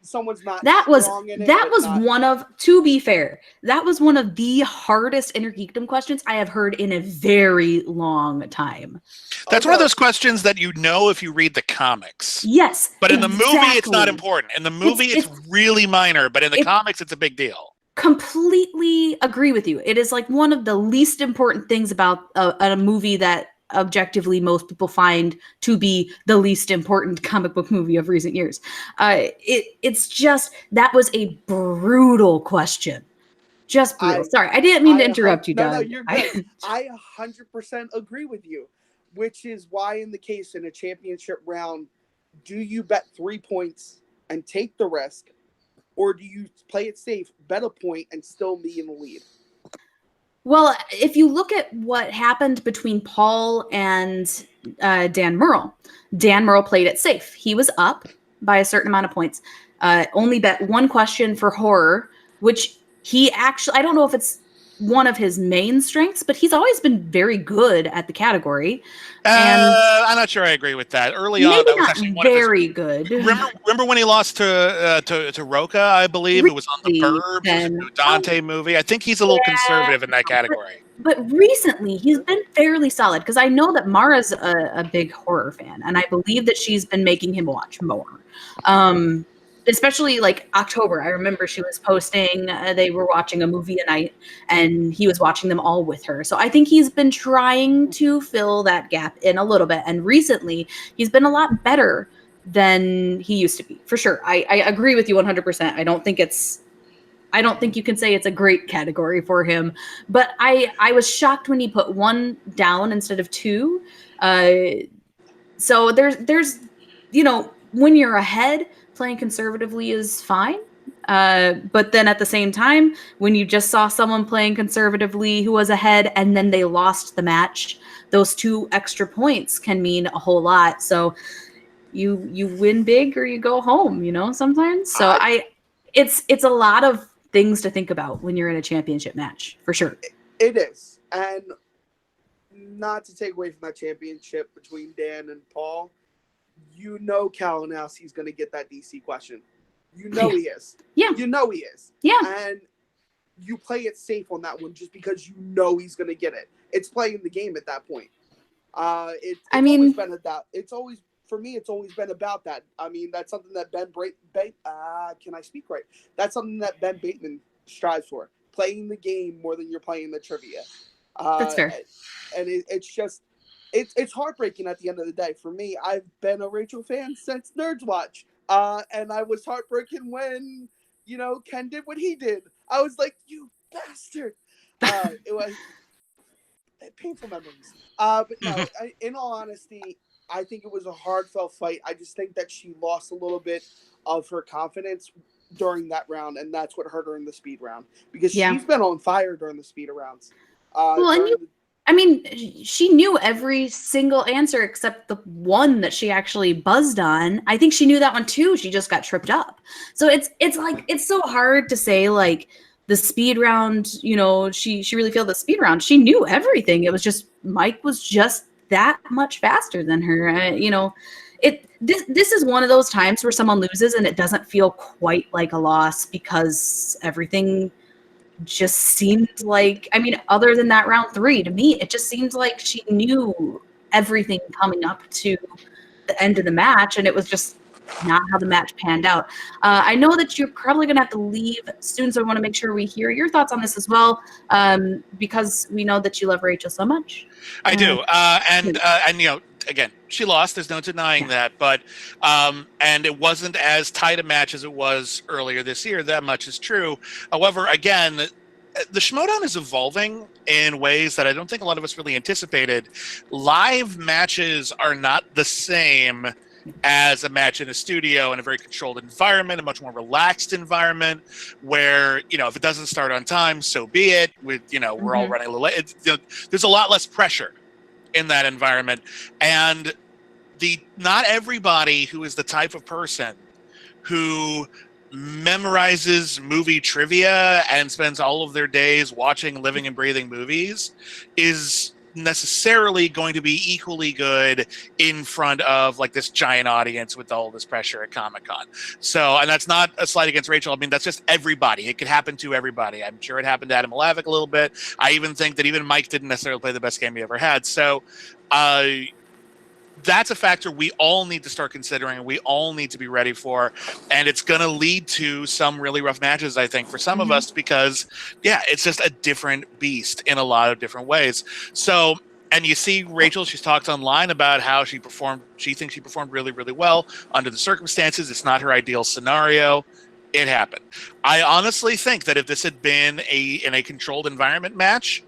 someone's not strong in it. That was one of, to be fair, that was one of the hardest Inner Geekdom questions I have heard in a very long time. That's one of those questions that you know if you read the comics. Yes. But in the movie, it's not important. In the movie, it's really minor, but in the comics, it's a big deal. Completely agree with you. It is like one of the least important things about a movie that objectively most people find to be the least important comic book movie of recent years. It's just, that was a brutal question. Just brutal. Sorry, I didn't mean to interrupt you, Doug. No, you're good. I 100% agree with you, which is why in the case in a championship round, do you bet 3 points and take the risk? Or do you play it safe, bet a point, and still be in the lead? Well, if you look at what happened between Paul and Dan Murrell, Dan Murrell played it safe. He was up by a certain amount of points, only bet one question for horror, which he actually, I don't know if it's one of his main strengths, but he's always been very good at the category. I'm not sure I agree with that. Early on, Maybe that was not actually one very of his. good. Remember when he lost to Roca? I believe it was on the Recently, Burbs, then. the Dante movie. I think he's a little conservative in that category. But recently, he's been fairly solid because I know that Mara's a big horror fan, and I believe that she's been making him watch more. Especially like October. I remember she was posting, they were watching a movie a night, and he was watching them all with her. So I think he's been trying to fill that gap in a little bit. And recently, he's been a lot better than he used to be, for sure. I agree with you 100%. I don't think you can say it's a great category for him, but I was shocked when he put 1 down instead of 2. So there's when you're ahead, playing conservatively is fine. But then at the same time, when you just saw someone playing conservatively who was ahead and then they lost the match, those 2 extra points can mean a whole lot. So you win big or you go home, sometimes. So it's a lot of things to think about when you're in a championship match, for sure. It is. And not to take away from that championship between Dan and Paul, Kalinowski's going to get that DC question. He is. Yeah. He is. Yeah. And you play it safe on that one just because he's going to get it. It's playing the game at that point. Always been about. For me, it's always been about that. I mean, that's something that can I speak right? That's something that Ben Bateman strives for. Playing the game more than you're playing the trivia. That's fair. And it's heartbreaking at the end of the day. For me, I've been a Rachel fan since Nerds Watch. And I was heartbroken when, Ken did what he did. I was like, you bastard. It was painful memories. But no, in all honesty, I think it was a heartfelt fight. I just think that she lost a little bit of her confidence during that round, and that's what hurt her in the speed round. Because she's been on fire during the speed rounds. She knew every single answer except the one that she actually buzzed on. I think she knew that one too. She just got tripped up. So it's so hard to say like the speed round, she really failed the speed round. She knew everything. It was just Mike was just that much faster than her. This is one of those times where someone loses and it doesn't feel quite like a loss because everything just seemed like, other than that round 3, to me, it just seemed like she knew everything coming up to the end of the match, and it was just not how the match panned out. I know that you're probably going to have to leave soon, so I want to make sure we hear your thoughts on this as well, because we know that you love Rachel so much. I do. Again, she lost. There's no denying that. But and it wasn't as tight a match as it was earlier this year. That much is true. However, again, the Schmoedown is evolving in ways that I don't think a lot of us really anticipated. Live matches are not the same as a match in a studio in a very controlled environment, a much more relaxed environment where, if it doesn't start on time, so be it. We're all running a little late. There's a lot less pressure in that environment. And not everybody who is the type of person who memorizes movie trivia and spends all of their days watching living and breathing movies is necessarily going to be equally good in front of like this giant audience with all this pressure at Comic-Con. So, and that's not a slight against Rachel. That's just everybody. It could happen to everybody. I'm sure it happened to Adam Malavic a little bit. I even think that even Mike didn't necessarily play the best game he ever had. So, that's a factor we all need to start considering and we all need to be ready for. And it's going to lead to some really rough matches, I think, for some of us because, it's just a different beast in a lot of different ways. So, and you see Rachel, she's talked online about how she performed. She thinks she performed really, really well under the circumstances. It's not her ideal scenario. It happened. I honestly think that if this had been in a controlled environment match,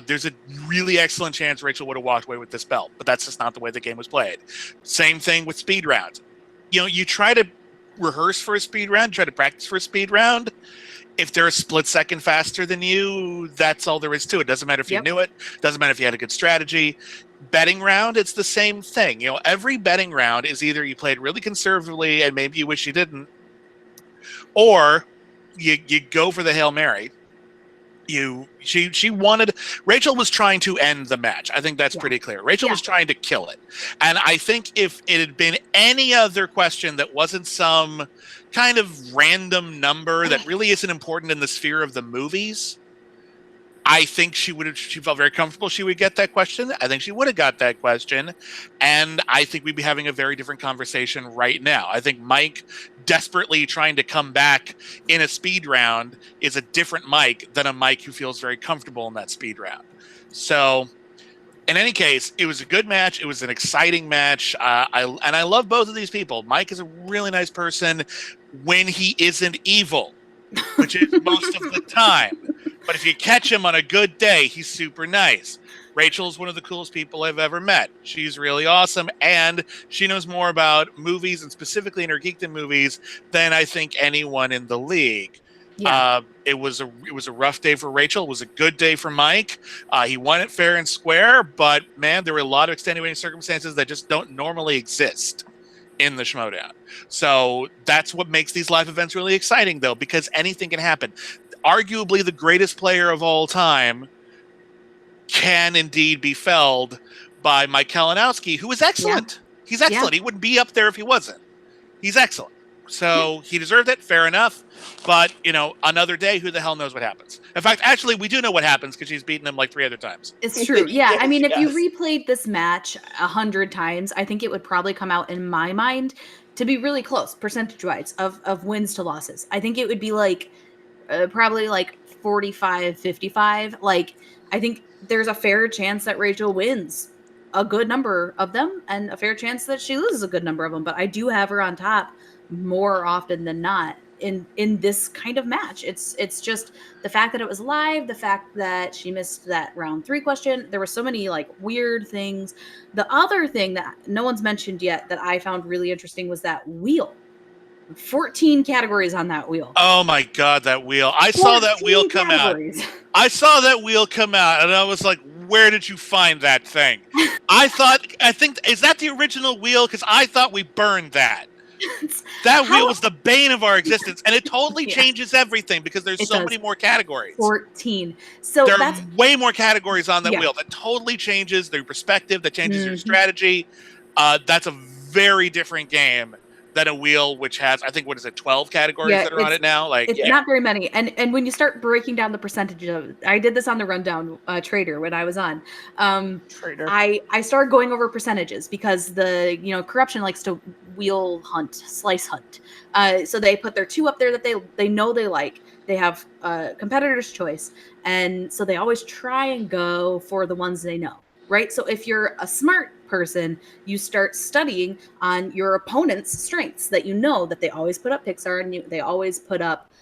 there's a really excellent chance Rachel would have walked away with this belt, but that's just not the way the game was played. Same thing with speed rounds. You try to rehearse for a speed round, try to practice for a speed round. If they're a split second faster than you, that's all there is to it. Doesn't matter if you knew it. Doesn't matter if you had a good strategy. Betting round, it's the same thing. Every betting round is either you played really conservatively and maybe you wish you didn't, or you go for the Hail Mary Rachel was trying to end the match. I think that's pretty clear. Rachel was trying to kill it. And I think if it had been any other question that wasn't some kind of random number that really isn't important in the sphere of the movies, I think she felt very comfortable she would get that question. I think she would have got that question. And I think we'd be having a very different conversation right now. I think Mike desperately trying to come back in a speed round is a different Mike than a Mike who feels very comfortable in that speed round. So in any case, it was a good match. It was an exciting match. I love both of these people. Mike is a really nice person when he isn't evil, which is most of the time. But if you catch him on a good day, he's super nice. Rachel is one of the coolest people I've ever met. She's really awesome, and she knows more about movies, and specifically in her geekdom movies, than I think anyone in the league. Yeah. It was a rough day for Rachel. It was a good day for Mike. He won it fair and square, but man, there were a lot of extenuating circumstances that just don't normally exist in the Schmoedown. So that's what makes these live events really exciting, though, because anything can happen. Arguably the greatest player of all time can indeed be felled by Mike Kalinowski, who is excellent. Yeah. He's excellent. Yeah. He wouldn't be up there if he wasn't. He's excellent. So he deserved it. Fair enough. But, another day, who the hell knows what happens? In fact, actually, we do know what happens because she's beaten him like 3 other times. It's true. Yeah. Yes, I mean, if you replayed this match 100 times, I think it would probably come out in my mind to be really close, percentage-wise, of wins to losses. I think it would be like probably like 45-55. Like, I think there's a fair chance that Rachel wins a good number of them and a fair chance that she loses a good number of them. But I do have her on top more often than not in this kind of match. It's just the fact that it was live, the fact that she missed that round 3 question. There were so many like weird things. The other thing that no one's mentioned yet that I found really interesting was that wheel. 14 categories on that wheel. Oh my God, that wheel. I saw that wheel come out. I saw that wheel come out and I was like, where did you find that thing? I think, is that the original wheel? Because I thought we burned that. That wheel was the bane of our existence, and it totally changes everything because there's so many more categories. 14. So there are way more categories on that wheel. That totally changes their perspective. That changes your strategy. That's a very different game than a wheel which has, I think, 12 categories that are on it now? Not very many. And when you start breaking down the percentage of it, I did this on the rundown Trader when I was on. Trader. I started going over percentages because the corruption likes to wheel hunt, slice hunt. So they put their 2 up there that they know they like. They have competitor's choice, and so they always try and go for the ones they know. Right? So if you're a smart person, you start studying on your opponent's strengths that that they always put up Pixar and they always put up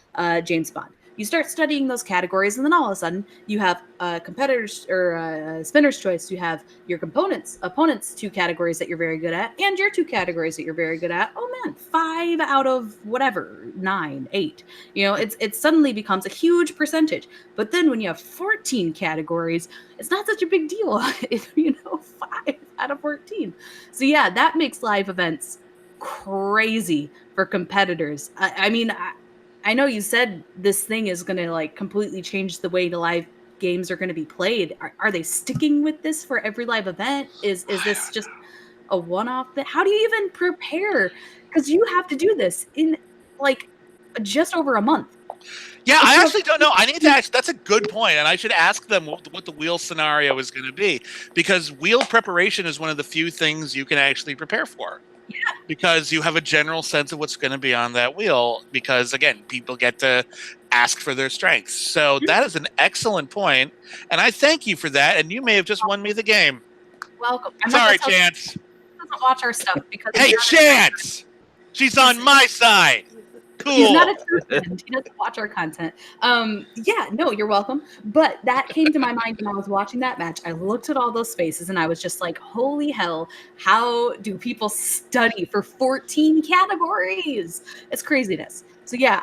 James Bond. You start studying those categories, and then all of a sudden you have competitors or spinner's choice. You have your opponent's 2 categories that you're very good at, and your 2 categories that you're very good at. Oh man, 5 out of whatever, 9, 8. It suddenly becomes a huge percentage. But then when you have 14 categories, it's not such a big deal. 5 out of 14. So yeah, that makes live events crazy for competitors. I know you said this thing is going to completely change the way the live games are going to be played. Are they sticking with this for every live event? Is this just a one-off thing? How do you even prepare? Because you have to do this in just over a month. Yeah, I actually don't know. I need to ask. That's a good point, and I should ask them what the wheel scenario is going to be, because wheel preparation is one of the few things you can actually prepare for. Yeah. Because you have a general sense of what's going to be on that wheel, because again, people get to ask for their strengths. So that is an excellent point, and I thank you for that, and you may have just won me the game. Welcome. Sorry, Chance. Doesn't watch our stuff because hey, Chance! She's on my side. Cool. He's not a true friend. He doesn't watch our content. You're welcome. But that came to my mind when I was watching that match. I looked at all those faces and I was just like, holy hell, how do people study for 14 categories? It's craziness. So yeah,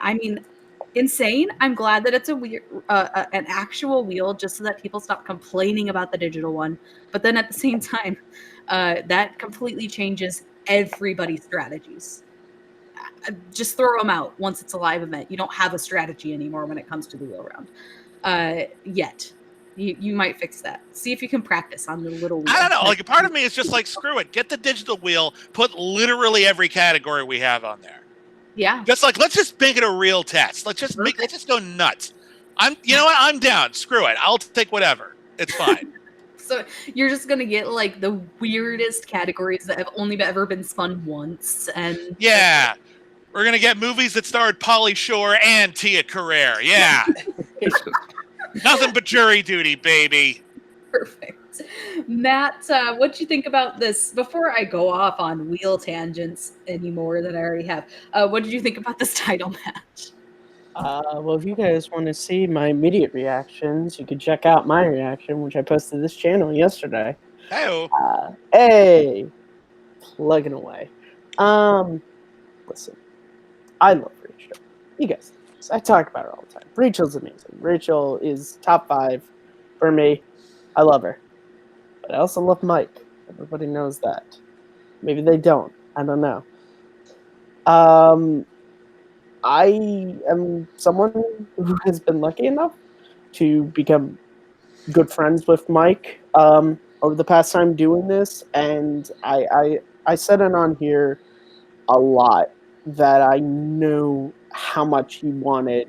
insane. I'm glad that it's an actual wheel, just so that people stop complaining about the digital one. But then at the same time, that completely changes everybody's strategies. Just throw them out once it's a live event. You don't have a strategy anymore when it comes to the wheel round. yet. You might fix that. See if you can practice on the little wheel. I don't know. Like, a part of me is just like, screw it. Get the digital wheel. Put literally every category we have on there. Yeah. Just like, let's just make it a real test. Let's just go nuts. You know what? I'm down. Screw it. I'll take whatever. It's fine. So you're just gonna get like the weirdest categories that have only ever been spun once, and yeah, we're gonna get movies that starred Pauly Shore and Tia Carrere. Yeah. Nothing but jury duty, baby. Perfect. Matt, what'd you think about this? Before I go off on wheel tangents anymore that I already have, what did you think about this title match? Well, if you guys want to see my immediate reactions, you can check out my reaction, which I posted to this channel yesterday. Hey-o. Hey, plugging away. Listen, I love Rachel. You guys know this. I talk about her all the time. Rachel's amazing. Rachel is top 5 for me. I love her. But I also love Mike. Everybody knows that. Maybe they don't. I don't know. I am someone who has been lucky enough to become good friends with Mike over the past time doing this, and I said it on here a lot that I knew how much he wanted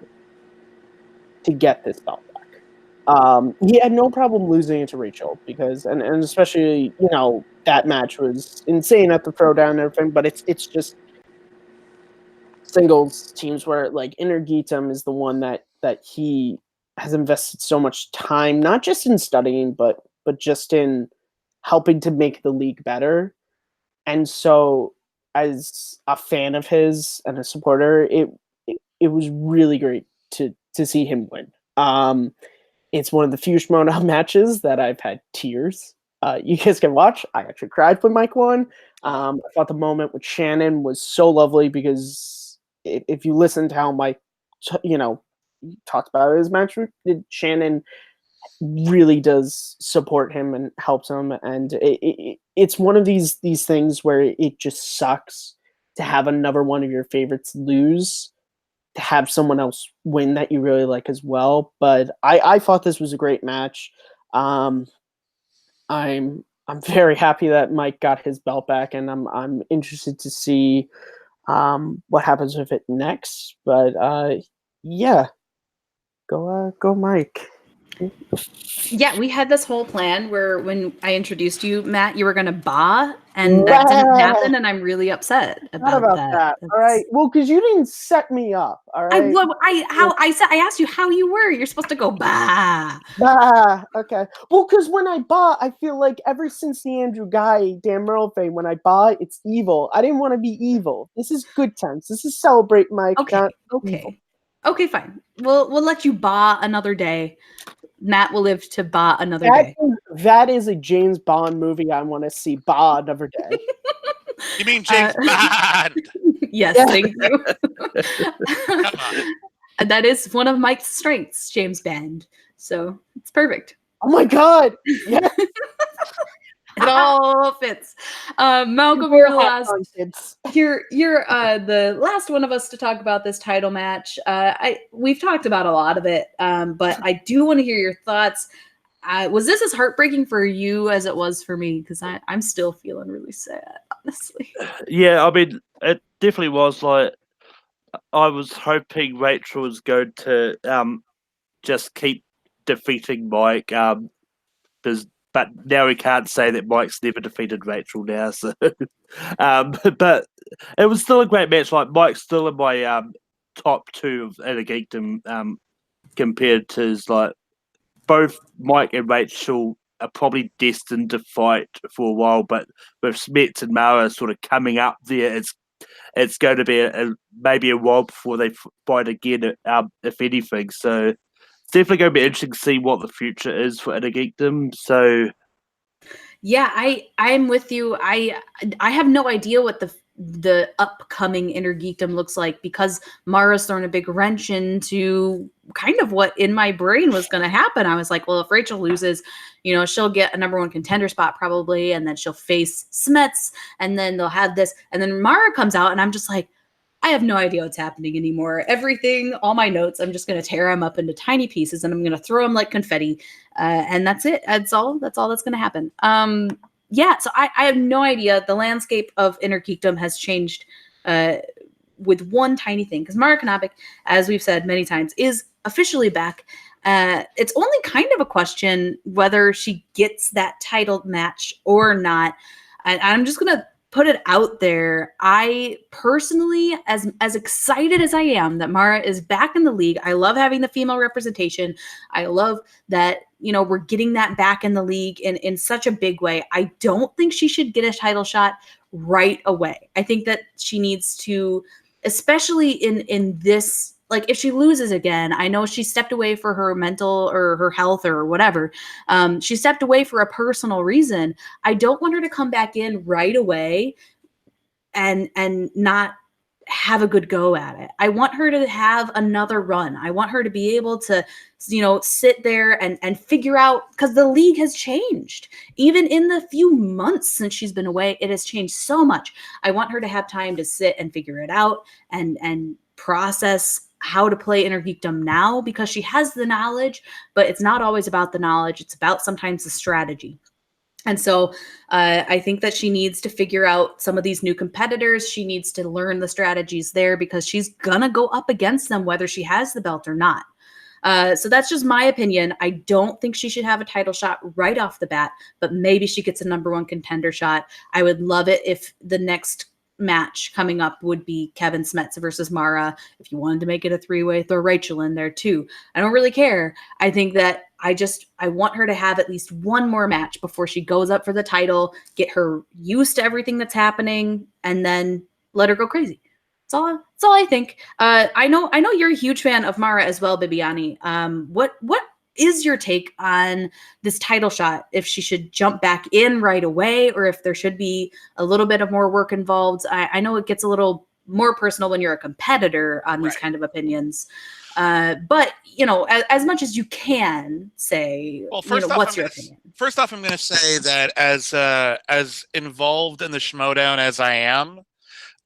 to get this belt back. He had no problem losing it to Rachel because, and especially, you know, that match was insane at the throwdown and everything, but it's just singles teams where like Energetum is the one that he has invested so much time, not just in studying, but just in helping to make the league better. And so, as a fan of his and a supporter, it was really great to see him win. It's one of the few Schmoedown matches that I've had tears. You guys can watch. I actually cried when Mike won. I thought the moment with Shannon was so lovely because if you listen to how Mike, talked about his match, Shannon really does support him and helps him, and it's one of these things where it just sucks to have another one of your favorites lose, to have someone else win that you really like as well. But I thought this was a great match. I'm very happy that Mike got his belt back, and I'm interested to see what happens with it next. But yeah, go Mike. Yeah, we had this whole plan where when I introduced you, Matt, you were going to bah, and that didn't happen, and I'm really upset about that. All right. Well, because you didn't set me up. All right. I asked you how you were. You're supposed to go bah. Bah. Okay. Well, because when I bah, I feel like ever since the Andrew Guy Dan Merle thing, when I bah, it's evil. I didn't want to be evil. This is good times. This is celebrate Mike. Okay, fine. We'll let you bah another day. Matt will live to bah another day. That is a James Bond movie I want to see. Bah another day. You mean James Bond? Yes, thank you. Come on. That is one of Mike's strengths, James Bond. So it's perfect. Oh my God! Yes. It all fits. Malcolm, you're the last. You're the last one of us to talk about this title match. We've talked about a lot of it, but I do want to hear your thoughts. Was this as heartbreaking for you as it was for me? Because I'm still feeling really sad, honestly. Yeah, I mean, it definitely was. Like, I was hoping Rachel was going to just keep defeating Mike. But now we can't say that Mike's never defeated Rachel now. So, but it was still a great match. Like, Mike's still in my top 2 of in a geekdom compared to his, like, both Mike and Rachel are probably destined to fight for a while. But with Smets and Mara sort of coming up there, it's going to be maybe a while before they fight again, if anything. So it's definitely going to be interesting to see what the future is for Inner Geekdom. So yeah, I'm with you. I have no idea what the upcoming Inner Geekdom looks like, because Mara's thrown a big wrench into kind of what in my brain was going to happen. I was like, well, if Rachel loses, she'll get a #1 contender spot probably, and then she'll face Smets, and then they'll have this, and then Mara comes out, and I'm just like, I have no idea what's happening anymore. Everything, all my notes, I'm just going to tear them up into tiny pieces and I'm going to throw them like confetti. And that's it. That's all that's going to happen. Yeah, so I have no idea. The landscape of Inner Geekdom has changed with one tiny thing. Because Mara Kanabik, as we've said many times, is officially back. It's only kind of a question whether she gets that title match or not. And I'm just going to put it out there. I personally, as excited as I am that Mara is back in the league, I love having the female representation. I love that, we're getting that back in the league in such a big way. I don't think she should get a title shot right away. I think that she needs to, especially in this, like if she loses again, I know she stepped away for her mental or her health or whatever. She stepped away for a personal reason. I don't want her to come back in right away and not have a good go at it. I want her to have another run. I want her to be able to, sit there and figure out, because the league has changed. Even in the few months since she's been away, it has changed so much. I want her to have time to sit and figure it out and process how to play Inner Geekdom now, because she has the knowledge, but it's not always about the knowledge. It's about sometimes the strategy. And so I think that she needs to figure out some of these new competitors. She needs to learn the strategies there because she's going to go up against them whether she has the belt or not. So that's just my opinion. I don't think she should have a title shot right off the bat, but maybe she gets a #1 contender shot. I would love it if the next match coming up would be Kevin Smets versus Mara. If you wanted to make it a 3-way, throw Rachel in there too. I don't really care. I think that I want her to have at least one more match before she goes up for the title, get her used to everything that's happening, and then let her go crazy. That's all I think. I know you're a huge fan of Mara as well, Bibbiani. What is your take on this title shot? If she should jump back in right away, or if there should be a little bit of more work involved? I know it gets a little more personal when you're a competitor on these kind of opinions. But as much as you can say, what's your opinion? First off, I'm going to say that as involved in the Schmoedown as I am,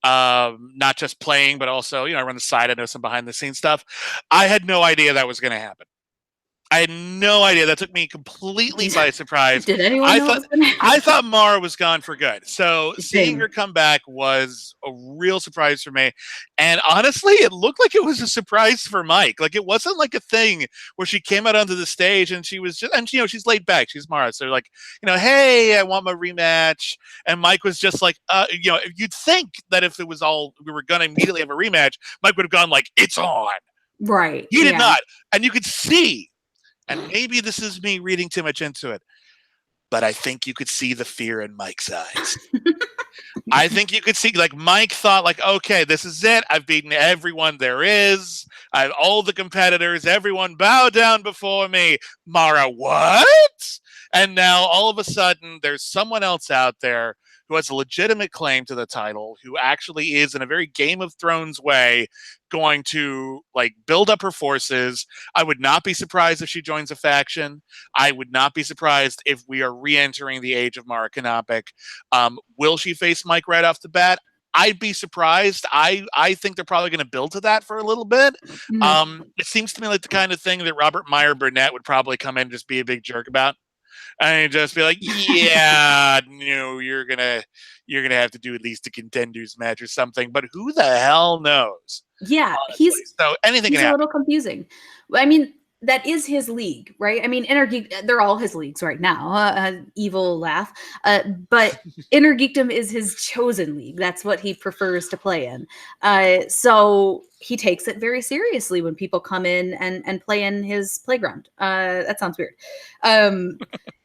not just playing, but also, I run the site, I know some behind the scenes stuff. I had no idea that was going to happen. I had no idea. That took me completely by surprise. Did anyone know? I thought Mara was gone for good. So seeing her come back was a real surprise for me. And honestly, it looked like it was a surprise for Mike. Like it wasn't like a thing where she came out onto the stage and she was just, and she's laid back. She's Mara. So like, hey, I want my rematch. And Mike was just like, you'd think that if it was all, we were going to immediately have a rematch, Mike would have gone like, it's on. Right. He did not. And you could see, and maybe this is me reading too much into it, but I think you could see the fear in Mike's eyes. I think you could see, like, Mike thought, like, okay, this is it. I've beaten everyone there is. I have all the competitors. Everyone bow down before me. Mara, what? And now all of a sudden there's someone else out there who has a legitimate claim to the title, who actually is, in a very Game of Thrones way, going to like build up her forces. I would not be surprised if she joins a faction. I would not be surprised if we are re-entering the age of Mara Kanapik. Will she face Mike right off the bat? I'd be surprised. I think they're probably going to build to that for a little bit. Mm-hmm. It seems to me like the kind of thing that Robert Meyer Burnett would probably come in and just be a big jerk about. And just be like, yeah, no, you're gonna have to do at least a contenders match or something. But who the hell knows? Yeah, so anything he's can happen. A little confusing. I mean, that is his league, right? I mean, Inner Geek, they're all his leagues right now. Evil laugh. But Inner Geekdom is his chosen league. That's what he prefers to play in. So he takes it very seriously when people come in and play in his playground. That sounds weird.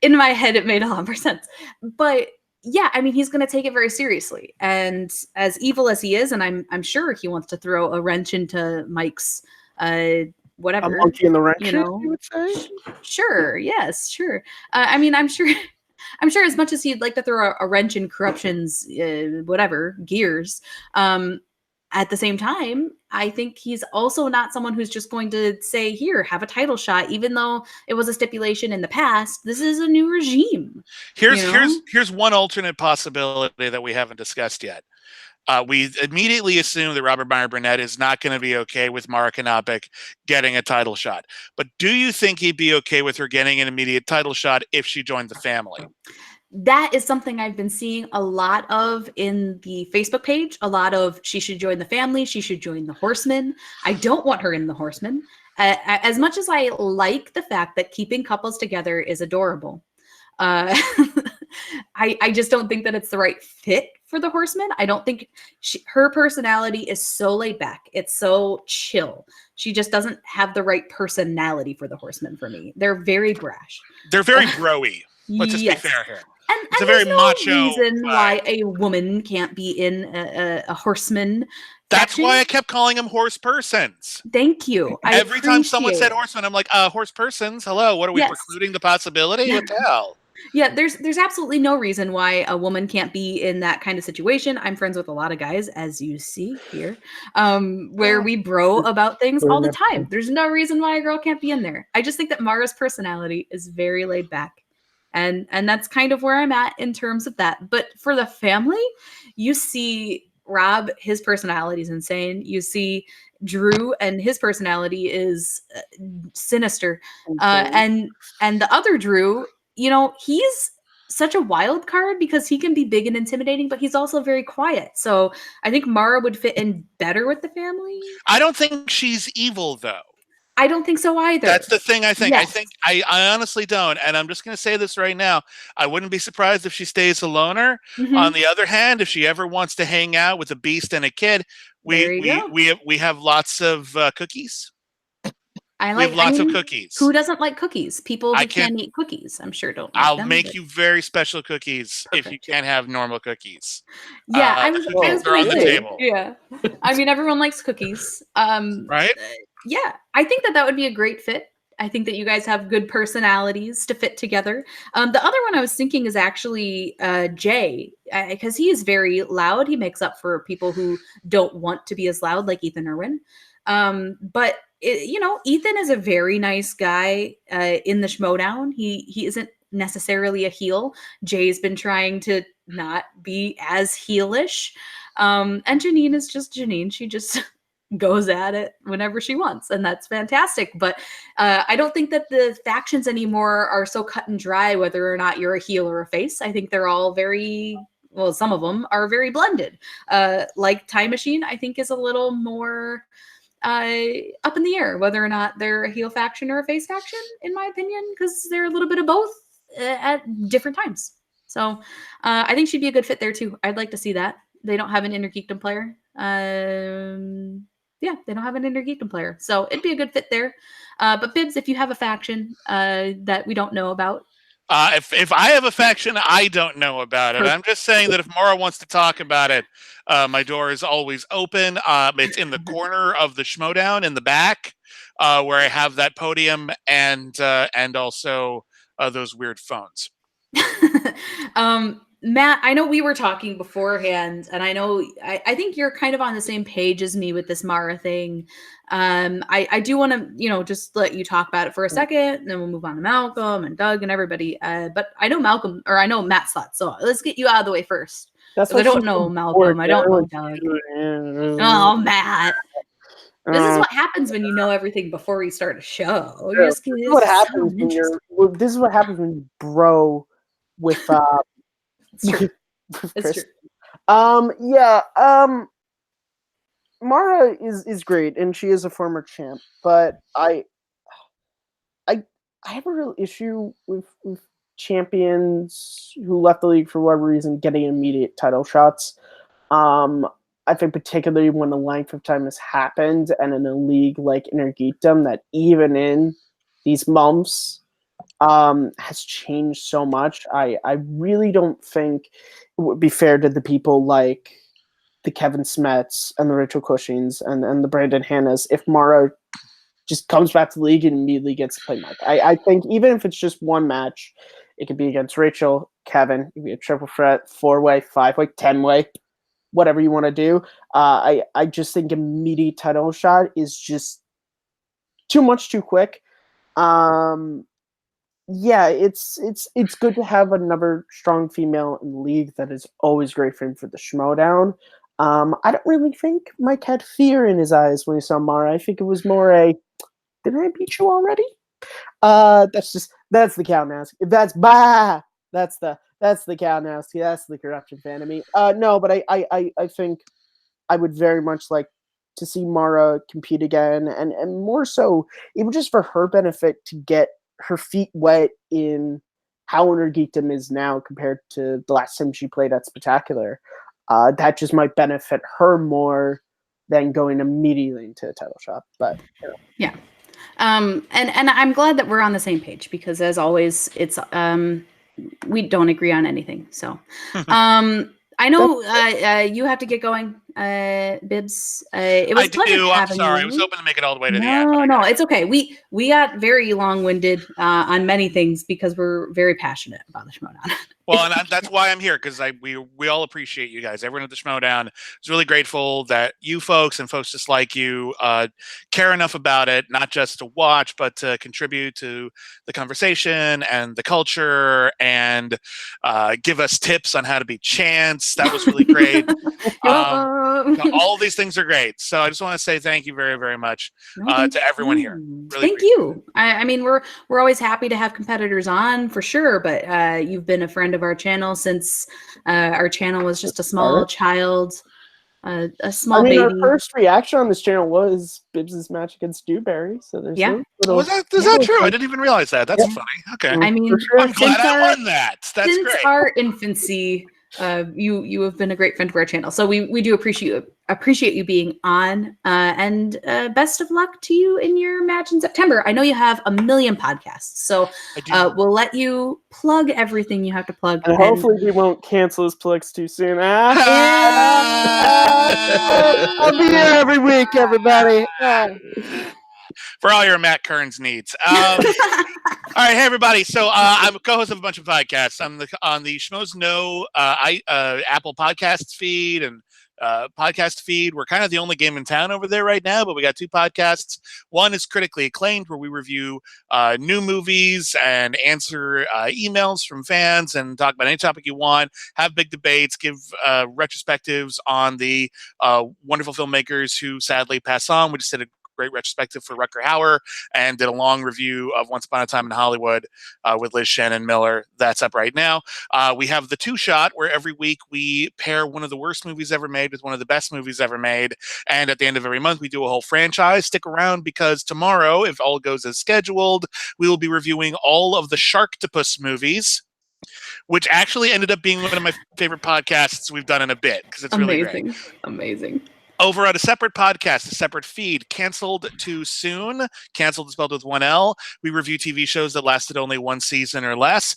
In my head, it made a lot more sense. But yeah, I mean, he's going to take it very seriously. And as evil as he is, and I'm sure he wants to throw a wrench into Mike's whatever. A monkey in the wrench, you would say? Sure. Yes, sure. I mean, I'm sure as much as he'd like to throw a wrench in Corruption's whatever gears, at the same time, I think he's also not someone who's just going to say, here, have a title shot, even though it was a stipulation in the past. This is a new regime. Here's one alternate possibility that we haven't discussed yet. We immediately assume that Robert Meyer Burnett is not going to be okay with Mara Knopik getting a title shot. But do you think he'd be okay with her getting an immediate title shot if she joined the family? That is something I've been seeing a lot of in the Facebook page. A lot of, she should join the family. She should join the Horsemen. I don't want her in the Horsemen. As much as I like the fact that keeping couples together is adorable, I just don't think that it's the right fit for the Horsemen. I don't think her personality is so laid back. It's so chill. She just doesn't have the right personality for the Horsemen for me. They're very brash. They're very bro-y. Let's just be fair here. And a very there's no macho reason vibe. why a woman can't be in a Horseman. That's faction. why I kept calling them horse persons. Thank you. Every time someone said appreciate it. horseman, I'm like, horse persons? Hello, what are we Yes. precluding the possibility? What the hell? Yeah, there's absolutely no reason why a woman can't be in that kind of situation. I'm friends with a lot of guys, as you see here, where we bro about things all the time. There's no reason why a girl can't be in there. I just think that Mara's personality is very laid back. And that's kind of where I'm at in terms of that. But for the family, you see Rob, his personality is insane. You see Drew, and his personality is sinister. And the other Drew, you know, he's such a wild card because he can be big and intimidating, but he's also very quiet. So I think Mara would fit in better with the family. I don't think she's evil, though. I don't think so either. That's the thing I think. Yes. I honestly don't. And I'm just going to say this right now. I wouldn't be surprised if she stays a loner. Mhm. On the other hand, if she ever wants to hang out with a beast and a kid, we have lots of cookies. We have lots of cookies. Who doesn't like cookies? People who can't eat cookies, I'm sure don't like I'll them, make but- you very special cookies if you Perfect. can't have normal cookies. Yeah, I was they're on gonna the say, table. yeah. I mean, everyone likes cookies. Right? Yeah, I think that would be a great fit. I think that you guys have good personalities to fit together. The other one I was thinking is actually Jay, because he is very loud. He makes up for people who don't want to be as loud, like Ethan Irwin. But Ethan is a very nice guy in the Schmoedown. He isn't necessarily a heel. Jay's been trying to not be as heelish. And Janine is just Janine. She just goes at it whenever she wants, and that's fantastic. But I don't think that the factions anymore are so cut and dry whether or not you're a heel or a face. I think they're all some of them are very blended. Like Time Machine, I think is a little more up in the air whether or not they're a heel faction or a face faction, in my opinion, because they're a little bit of both at different times. So I think she'd be a good fit there too. I'd like to see that. They don't have an Inner Geekdom player. They don't have an Inner Geekdom player, so it'd be a good fit there. But Bibbs, if you have a faction that we don't know about, if I have a faction, I don't know about it. I'm just saying that if Mara wants to talk about it, my door is always open. It's in the corner of the Schmoedown in the back, where I have that podium and also those weird phones. Matt, I know we were talking beforehand, and I think you're kind of on the same page as me with this Mara thing. I do want to, just let you talk about it for a second, and then we'll move on to Malcolm and Doug and everybody. But I know Matt's thoughts, so let's get you out of the way first. I don't know Malcolm. I don't know Doug. Oh, Matt. This is what happens when you know everything before we start a show. This is what happens when you bro with It's true. It's Chris. true. Mara is great, and she is a former champ, but I have a real issue with champions who left the league for whatever reason getting immediate title shots. I think particularly when the length of time has happened, and in a league like Inner Geekdom that even in these months has changed so much. I really don't think it would be fair to the people like the Kevin Smets and the Rachel Cushings and the Brandon Hannas if Mara just comes back to the league and immediately gets to play Mike. I think even if it's just one match, it could be against Rachel, Kevin, it could be a triple threat, 4-way, 5-way, 10-way. whatever you want to do. I just think immediate title shot is just too much too quick. Yeah, it's good to have another strong female in the league. That is always great for him for the Schmoedown. I don't really think Mike had fear in his eyes when he saw Mara. I think it was more a, didn't I beat you already? That's the cow nasty. That's the cow nasty. That's the corruption fan of me. No, but I think I would very much like to see Mara compete again, and more so, even just for her benefit to get her feet wet in how her geekdom is now compared to the last time she played at Spectacular. That just might benefit her more than going immediately into a title shot. But yeah. And I'm glad that we're on the same page, because as always, it's we don't agree on anything. So I know you have to get going, Bibbs. It was a pleasure having you. I'm sorry. I was hoping to make it all the way to the end. No, it's okay. We got very long-winded on many things because we're very passionate about the Schmoedown. Well, and that's why I'm here, because we all appreciate you guys. Everyone at the Schmoedown is really grateful that you folks and folks just like you care enough about it, not just to watch, but to contribute to the conversation and the culture, and give us tips on how to be chants. That was really great. All of these things are great. So I just want to say thank you very, very much to everyone here. Really thank you. I mean, we're always happy to have competitors on for sure, but you've been a friend of our channel since our channel was just a small child, a small baby. Our first reaction on this channel was Bibbs' match against Dewberry. So there's is that true? I didn't even realize that. That's funny. Okay. I mean, I'm glad I won that. That's since great. Our infancy, you have been a great friend of our channel, so we do appreciate you being on, and best of luck to you in your match in September. I know you have a million podcasts, so we'll let you plug everything you have to plug, and hopefully we won't cancel his plugs too soon. I'll be here every week, everybody. For all your Matt Kearns needs. All right, hey everybody. So I'm a co-host of a bunch of podcasts. I'm on the Schmoes Know Apple Podcasts feed and podcast feed. We're kind of the only game in town over there right now, but we got two podcasts. One is Critically Acclaimed, where we review new movies and answer emails from fans and talk about any topic you want, have big debates, give retrospectives on the wonderful filmmakers who sadly pass on. We just did a great retrospective for Rutger Hauer and did a long review of Once Upon a Time in Hollywood with Liz Shannon Miller. That's up right now. We have the Two Shot, where every week we pair one of the worst movies ever made with one of the best movies ever made. And at the end of every month, we do a whole franchise. Stick around, because tomorrow, if all goes as scheduled, we will be reviewing all of the Sharktopus movies, which actually ended up being one of my favorite podcasts we've done in a bit, because it's really great. Amazing. Over at a separate podcast, a separate feed, Canceled Too Soon. Canceled is spelled with one L. We review TV shows that lasted only one season or less.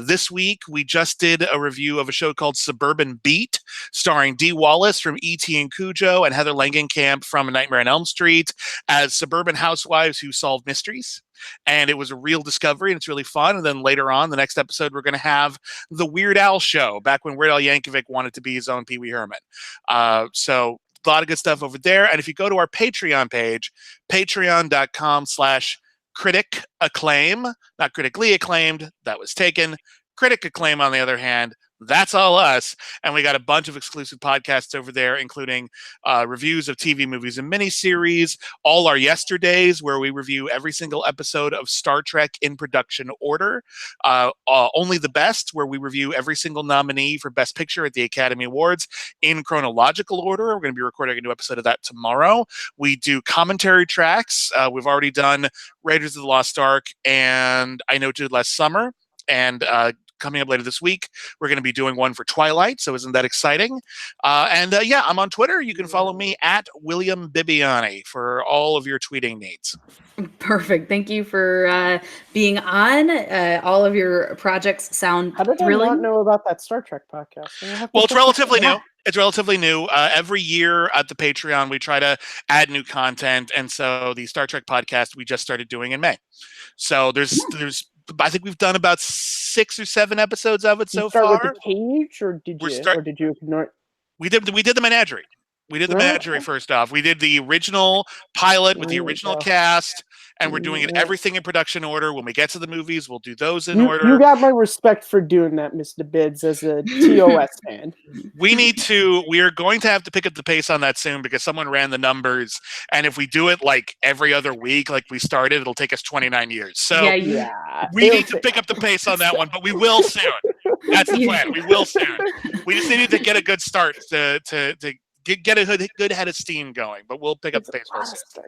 This week, we just did a review of a show called Suburban Beat, starring Dee Wallace from E.T. and Cujo and Heather Langenkamp from A Nightmare on Elm Street as suburban housewives who solve mysteries. And it was a real discovery, and it's really fun. And then later on, the next episode, we're going to have the Weird Al Show, back when Weird Al Yankovic wanted to be his own Pee Wee Herman. So a lot of good stuff over there. And if you go to our Patreon page, patreon.com/critic acclaim, not critically acclaimed, that was taken. Critic Acclaim, on the other hand, that's all us. And we got a bunch of exclusive podcasts over there, including reviews of TV, movies, and miniseries. All Our Yesterdays, where we review every single episode of Star Trek in production order. Only the Best, where we review every single nominee for Best Picture at the Academy Awards in chronological order. We're going to be recording a new episode of that tomorrow. We do commentary tracks. We've already done Raiders of the Lost Ark and I Know Did Last Summer. And coming up later this week, we're going to be doing one for Twilight, so isn't that exciting? Yeah, I'm on Twitter. You can follow me at William Bibbiani for all of your tweeting needs. Perfect. Thank you for being on. All of your projects sound How did thrilling. I not know about that Star Trek podcast? Well, it's relatively new. It's relatively new. Every year at the Patreon, we try to add new content, and so the Star Trek podcast we just started doing in May. So there's I think we've done about 6 or 7 episodes of it so far. With the cage, or did you ignore it? We did the menagerie. We did the menagerie first off. We did the original pilot with the original cast, and we're doing everything in production order. When we get to the movies, we'll do those in order. You got my respect for doing that, Mr. Bids, as a TOS fan. We are going to have to pick up the pace on that soon because someone ran the numbers, and if we do it like every other week, like we started, it'll take us 29 years. So we need to pick up the pace on that one, but we will soon. That's the plan. We will soon. We just needed to get a good start to get a good head of steam going, but we'll pick up the pace real soon.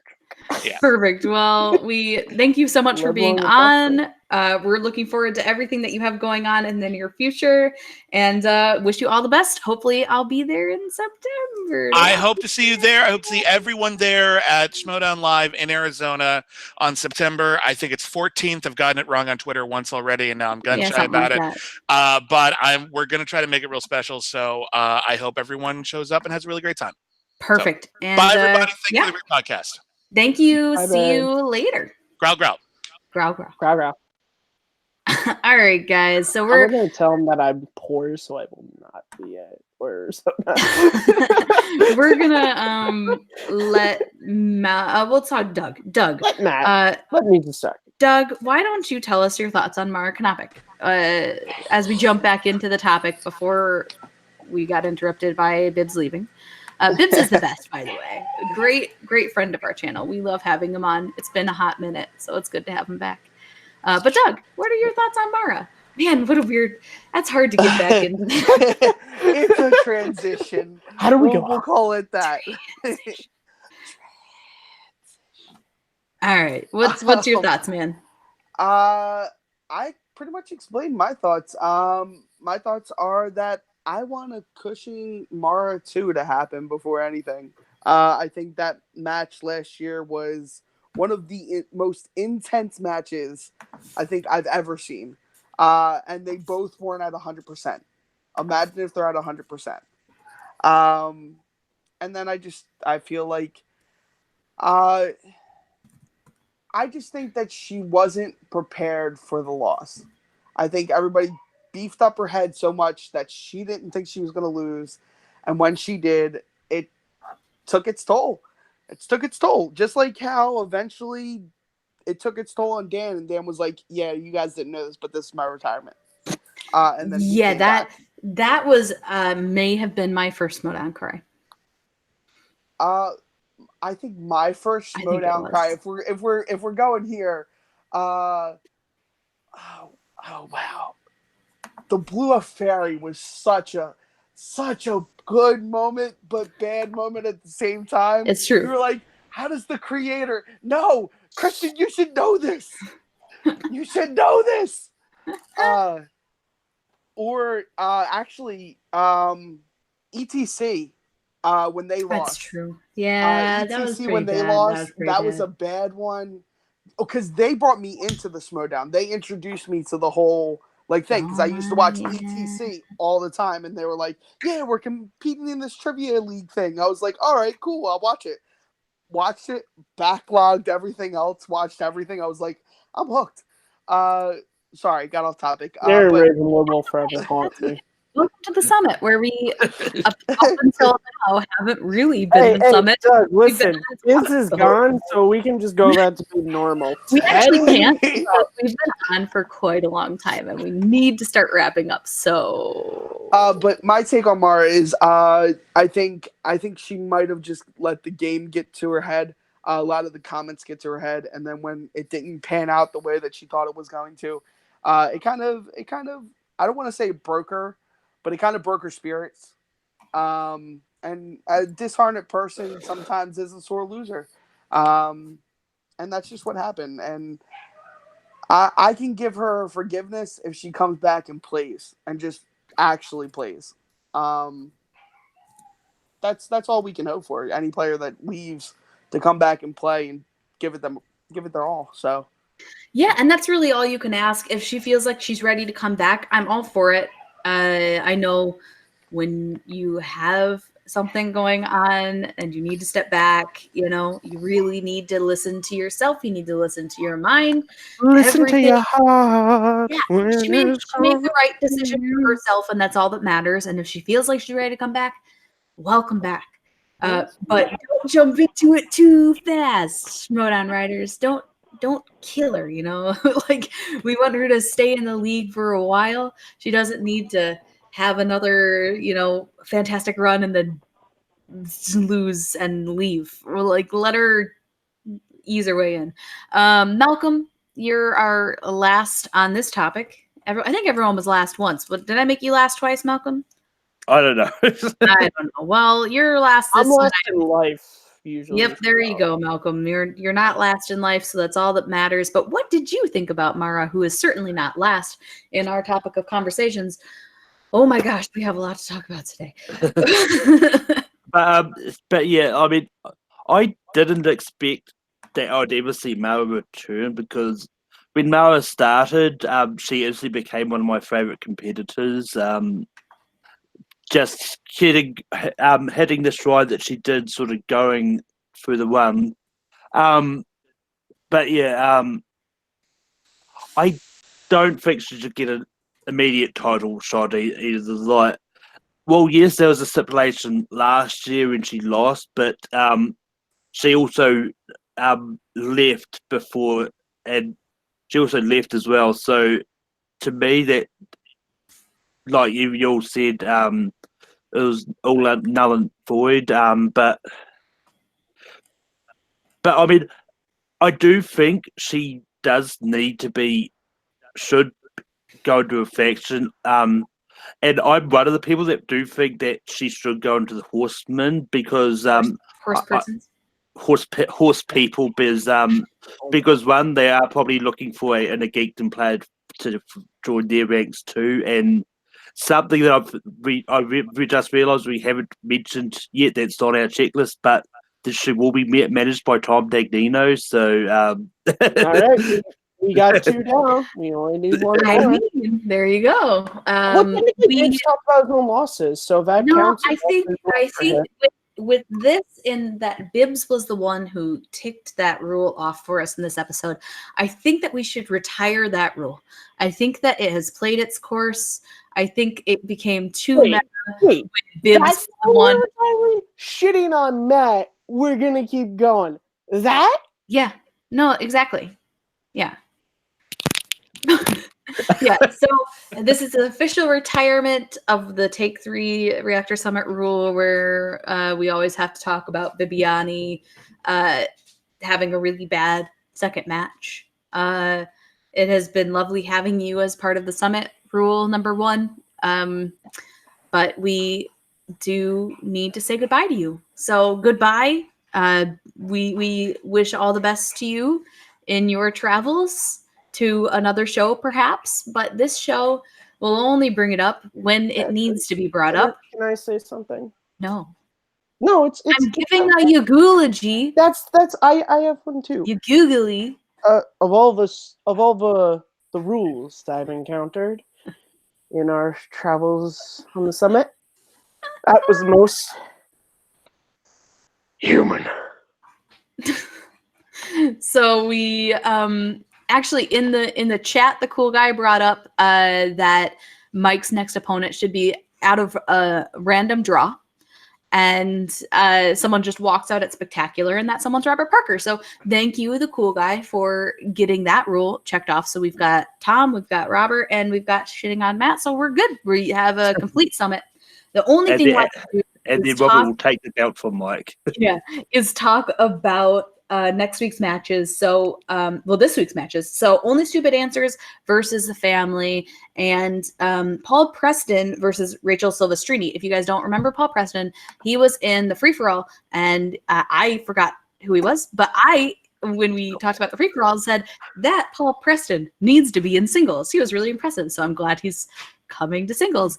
Yeah. Perfect. Well, we thank you so much for being on. We're looking forward to everything that you have going on in the near future, and wish you all the best. Hopefully, I'll be there in September. I hope to see you there. I hope to see everyone there at Schmoedown Live in Arizona on September. I think it's 14th. I've gotten it wrong on Twitter once already, and now I'm gun shy about it. But we're going to try to make it real special. So I hope everyone shows up and has a really great time. Perfect. So, and, bye, everybody. Thank you for the great podcast. Thank you. See you later. Growl, growl. Growl, growl. Growl, growl. All right, guys. So we're going to tell them that I'm poor, so I will not be at or something. We're gonna let Matt. We'll talk Doug. Let Matt. Let me just start. Doug, why don't you tell us your thoughts on Mara Knopic as we jump back into the topic before we got interrupted by Bibbs leaving. Bibbs is the best, by the way. Great friend of our channel. We love having him on. It's been a hot minute, so it's good to have him back. But Doug, what are your thoughts on Mara? Man, what a weird. That's hard to get back into. It's a transition. How do we go? We'll call it that. All right. What's your thoughts, man? I pretty much explained my thoughts. My thoughts are that I want a Cushing Mara 2 to happen before anything. I think that match last year was one of the most intense matches I think I've ever seen. And they both weren't at 100%. Imagine if they're at 100%. And then I feel like I just think that she wasn't prepared for the loss. I think everybody beefed up her head so much that she didn't think she was going to lose. And when she did, it took its toll. It took its toll. Just like how eventually it took its toll on Dan. And Dan was like, yeah, you guys didn't know this, but this is my retirement. And then that was may have been my first Schmoedown cry. I think my first Schmoedown cry, if we're going here, oh wow. The Blue Up Fairy was such a good moment, but bad moment at the same time. It's true. You were like, how does the creator? No, Kristen, you should know this. You should know this. Actually, ETC. When they lost. That's true. Yeah, ETC that was when they bad. lost. That was a bad one. Because they brought me into the Schmoedown. They introduced me to the whole thing. Because I used to watch ETC all the time, and they were like, "Yeah, we're competing in this trivia league thing." I was like, "All right, cool. I'll watch it." Watched it, backlogged everything else, watched everything. I was like, "I'm hooked." Sorry, got off topic. They're Raven will forever haunt me. Welcome to the summit, where we, up until now, haven't really been the summit. Doug, listen, this is gone, so we can just go back to being normal. We actually can't. We've been on for quite a long time, and we need to start wrapping up. So, but my take on Mara is, I think she might have just let the game get to her head. A lot of the comments get to her head, and then when it didn't pan out the way that she thought it was going to, it kind of, I don't want to say it broke her. But it kind of broke her spirits. And a disheartened person sometimes is a sore loser. And that's just what happened. And I can give her forgiveness if she comes back and plays. And just actually plays. That's all we can hope for. Any player that leaves to come back and play and give it their all. So yeah, and that's really all you can ask. If she feels like she's ready to come back, I'm all for it. I know when you have something going on and you need to step back, you really need to listen to yourself. You need to listen to your mind. Listen to your heart. Yeah, she made the right decision for herself, and that's all that matters. And if she feels like she's ready to come back, welcome back. But don't jump into it too fast, Schmoedown Riders. Don't kill her, you know? Like, we want her to stay in the league for a while. She doesn't need to have another, you know, fantastic run and then lose and leave. Or, like, let her ease her way in. Malcolm, you're our last on this topic. I think everyone was last once, but did I make you last twice, Malcolm? I don't know. I don't know. Well, you're last this I'm last time. in life, usually. Yep, there you go, Malcolm. You're not last in life, so that's all that matters. But what did you think about Mara, who is certainly not last in our topic of conversations? Oh my gosh, we have a lot to talk about today. But yeah, I mean, I didn't expect that I'd ever see Mara return, because when Mara started, she actually became one of my favorite competitors. Just hitting the stride that she did, sort of going through the run. But yeah, I don't think she should get an immediate title shot either. Like, well, yes, there was a stipulation last year when she lost, but she also left before, and she also left as well. So to me, that, like you all said, it was all null and void. But I mean, I do think she should go into a faction. And I'm one of the people that do think that she should go into the Horsemen, because Horse persons. horse people, because one, they are probably looking for a geekdom player to join their ranks too, and something that we just realised we haven't mentioned yet, that's on our checklist, but she will be managed by Tom Dagnino. So All right, we got 2 down. We only need 1 I more. mean, there you go. We talk about no losses, so that counts. I think with this, in that Bibbs was the one who ticked that rule off for us in this episode. I think that we should retire that rule. I think that it has played its course. I think it became too meta. Wait, Bibbs that's the one. Shitting on Matt. We're gonna keep going. That? Yeah. No, exactly. Yeah. Yeah, so this is an official retirement of the Take 3 Reactor Summit rule, where we always have to talk about Bibbiani having a really bad second match. It has been lovely having you as part of the Summit rule number 1, but we do need to say goodbye to you. So goodbye. We wish all the best to you in your travels to another show, perhaps, but this show will only bring it up when it needs to be brought up. Can I say something? No, it's I'm giving a eulogy. That's I have one too. Googly. Of all the rules that I've encountered in our travels on the summit, that was the most human. So we actually in the chat, the cool guy brought up that Mike's next opponent should be out of a random draw, and someone just walks out at Spectacular, and that someone's Robert Parker. So thank you, the cool guy, for getting that rule checked off. So we've got Tom, we've got Robert, and we've got shitting on Matt. So we're good. We have a complete summit. The only thing left to do and then Robert will take the belt from Mike. is talk about next week's matches. So, this week's matches. So, Only Stupid Answers versus the Family, and Paul Preston versus Rachel Silvestrini. If you guys don't remember Paul Preston, he was in the free for all, and I forgot who he was, but when we talked about the free for all, said that Paul Preston needs to be in singles. He was really impressive, so I'm glad he's coming to singles.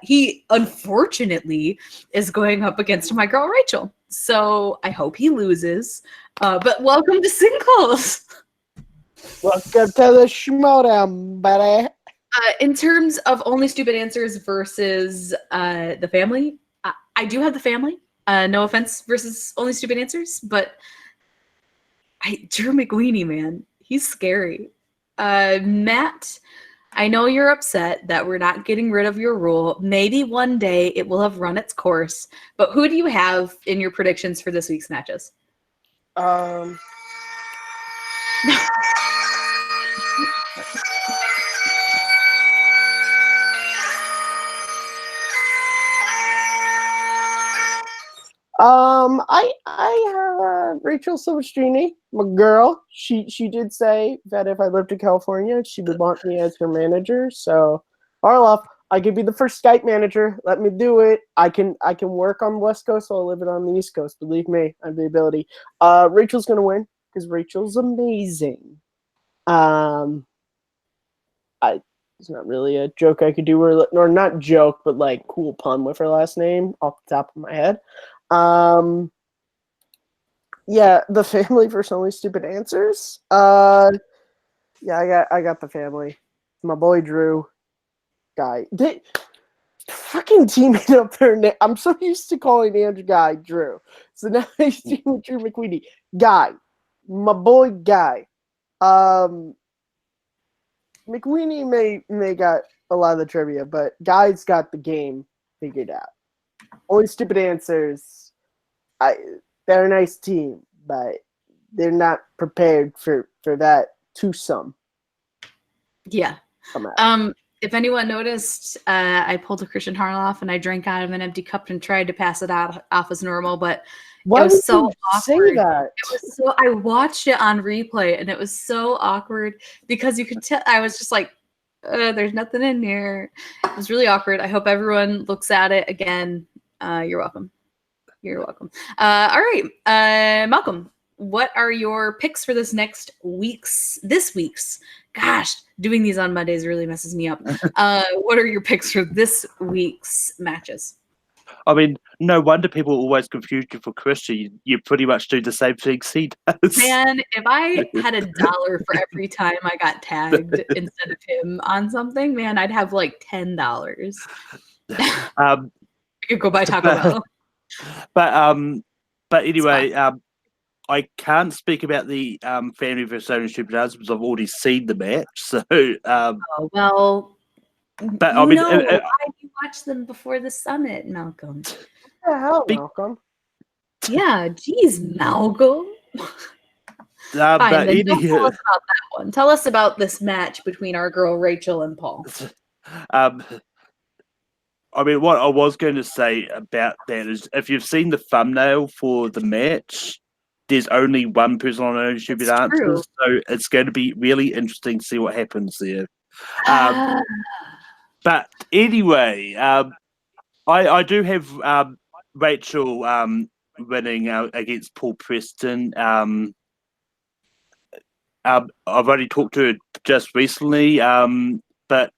He unfortunately is going up against my girl Rachel, so I hope he loses. But welcome to singles. Welcome to the Schmoedown, buddy. In terms of Only Stupid Answers versus the Family, I do have the Family. No offense versus Only Stupid Answers, but Drew McWeeny, man, he's scary. Matt, I know you're upset that we're not getting rid of your rule. Maybe one day it will have run its course. But who do you have in your predictions for this week's matches? I have Rachel Silvestrini, my girl. She did say that if I lived in California, she would want me as her manager. So, Arloff, I could be the first Skype manager. Let me do it. I can work on the West Coast, so I'll live it on the East Coast. Believe me, I have the ability. Rachel's gonna win because Rachel's amazing. It's not really a joke I could do, or not joke, but like cool pun with her last name off the top of my head. Yeah, the family versus only stupid answers. Yeah, I got the family. My boy Drew, Guy. They fucking teaming up their name. I'm so used to calling Andrew Guy Drew, so now he's teaming with Drew McQueenie. Guy, my boy Guy. McQueenie may got a lot of the trivia, but Guy's got the game figured out. Only stupid answers. They're a nice team, but they're not prepared for that twosome. Yeah. If anyone noticed, I pulled a Christian Harloff and I drank out of an empty cup and tried to pass it off as normal, but Why it was would so you awkward. say that? It was so, I watched it on replay and it was so awkward because you could tell. I was just like, there's nothing in here. It was really awkward. I hope everyone looks at it again. You're welcome. You're welcome. All right, Malcolm, what are your picks for this week's? Gosh, doing these on Mondays really messes me up. What are your picks for this week's matches? I mean, no wonder people always confuse you for Christian. You pretty much do the same things he does. Man, if I had $1 for every time I got tagged instead of him on something, man, I'd have like $10. I could go buy Taco Bell. But anyway, I can't speak about the family versus only stupid answers because I've already seen the match. So, oh well. But I mean, why do you watch them before the summit, Malcolm? What the hell, Malcolm? Yeah, geez, Malcolm. Fine, but then don't tell us about that one. Tell us about this match between our girl Rachel and Paul. I mean, what I was going to say about that is if you've seen the thumbnail for the match, there's only one person on only stupid answers, so it's going to be really interesting to see what happens there. But anyway, I do have Rachel winning against Paul Preston. I've only talked to her just recently, but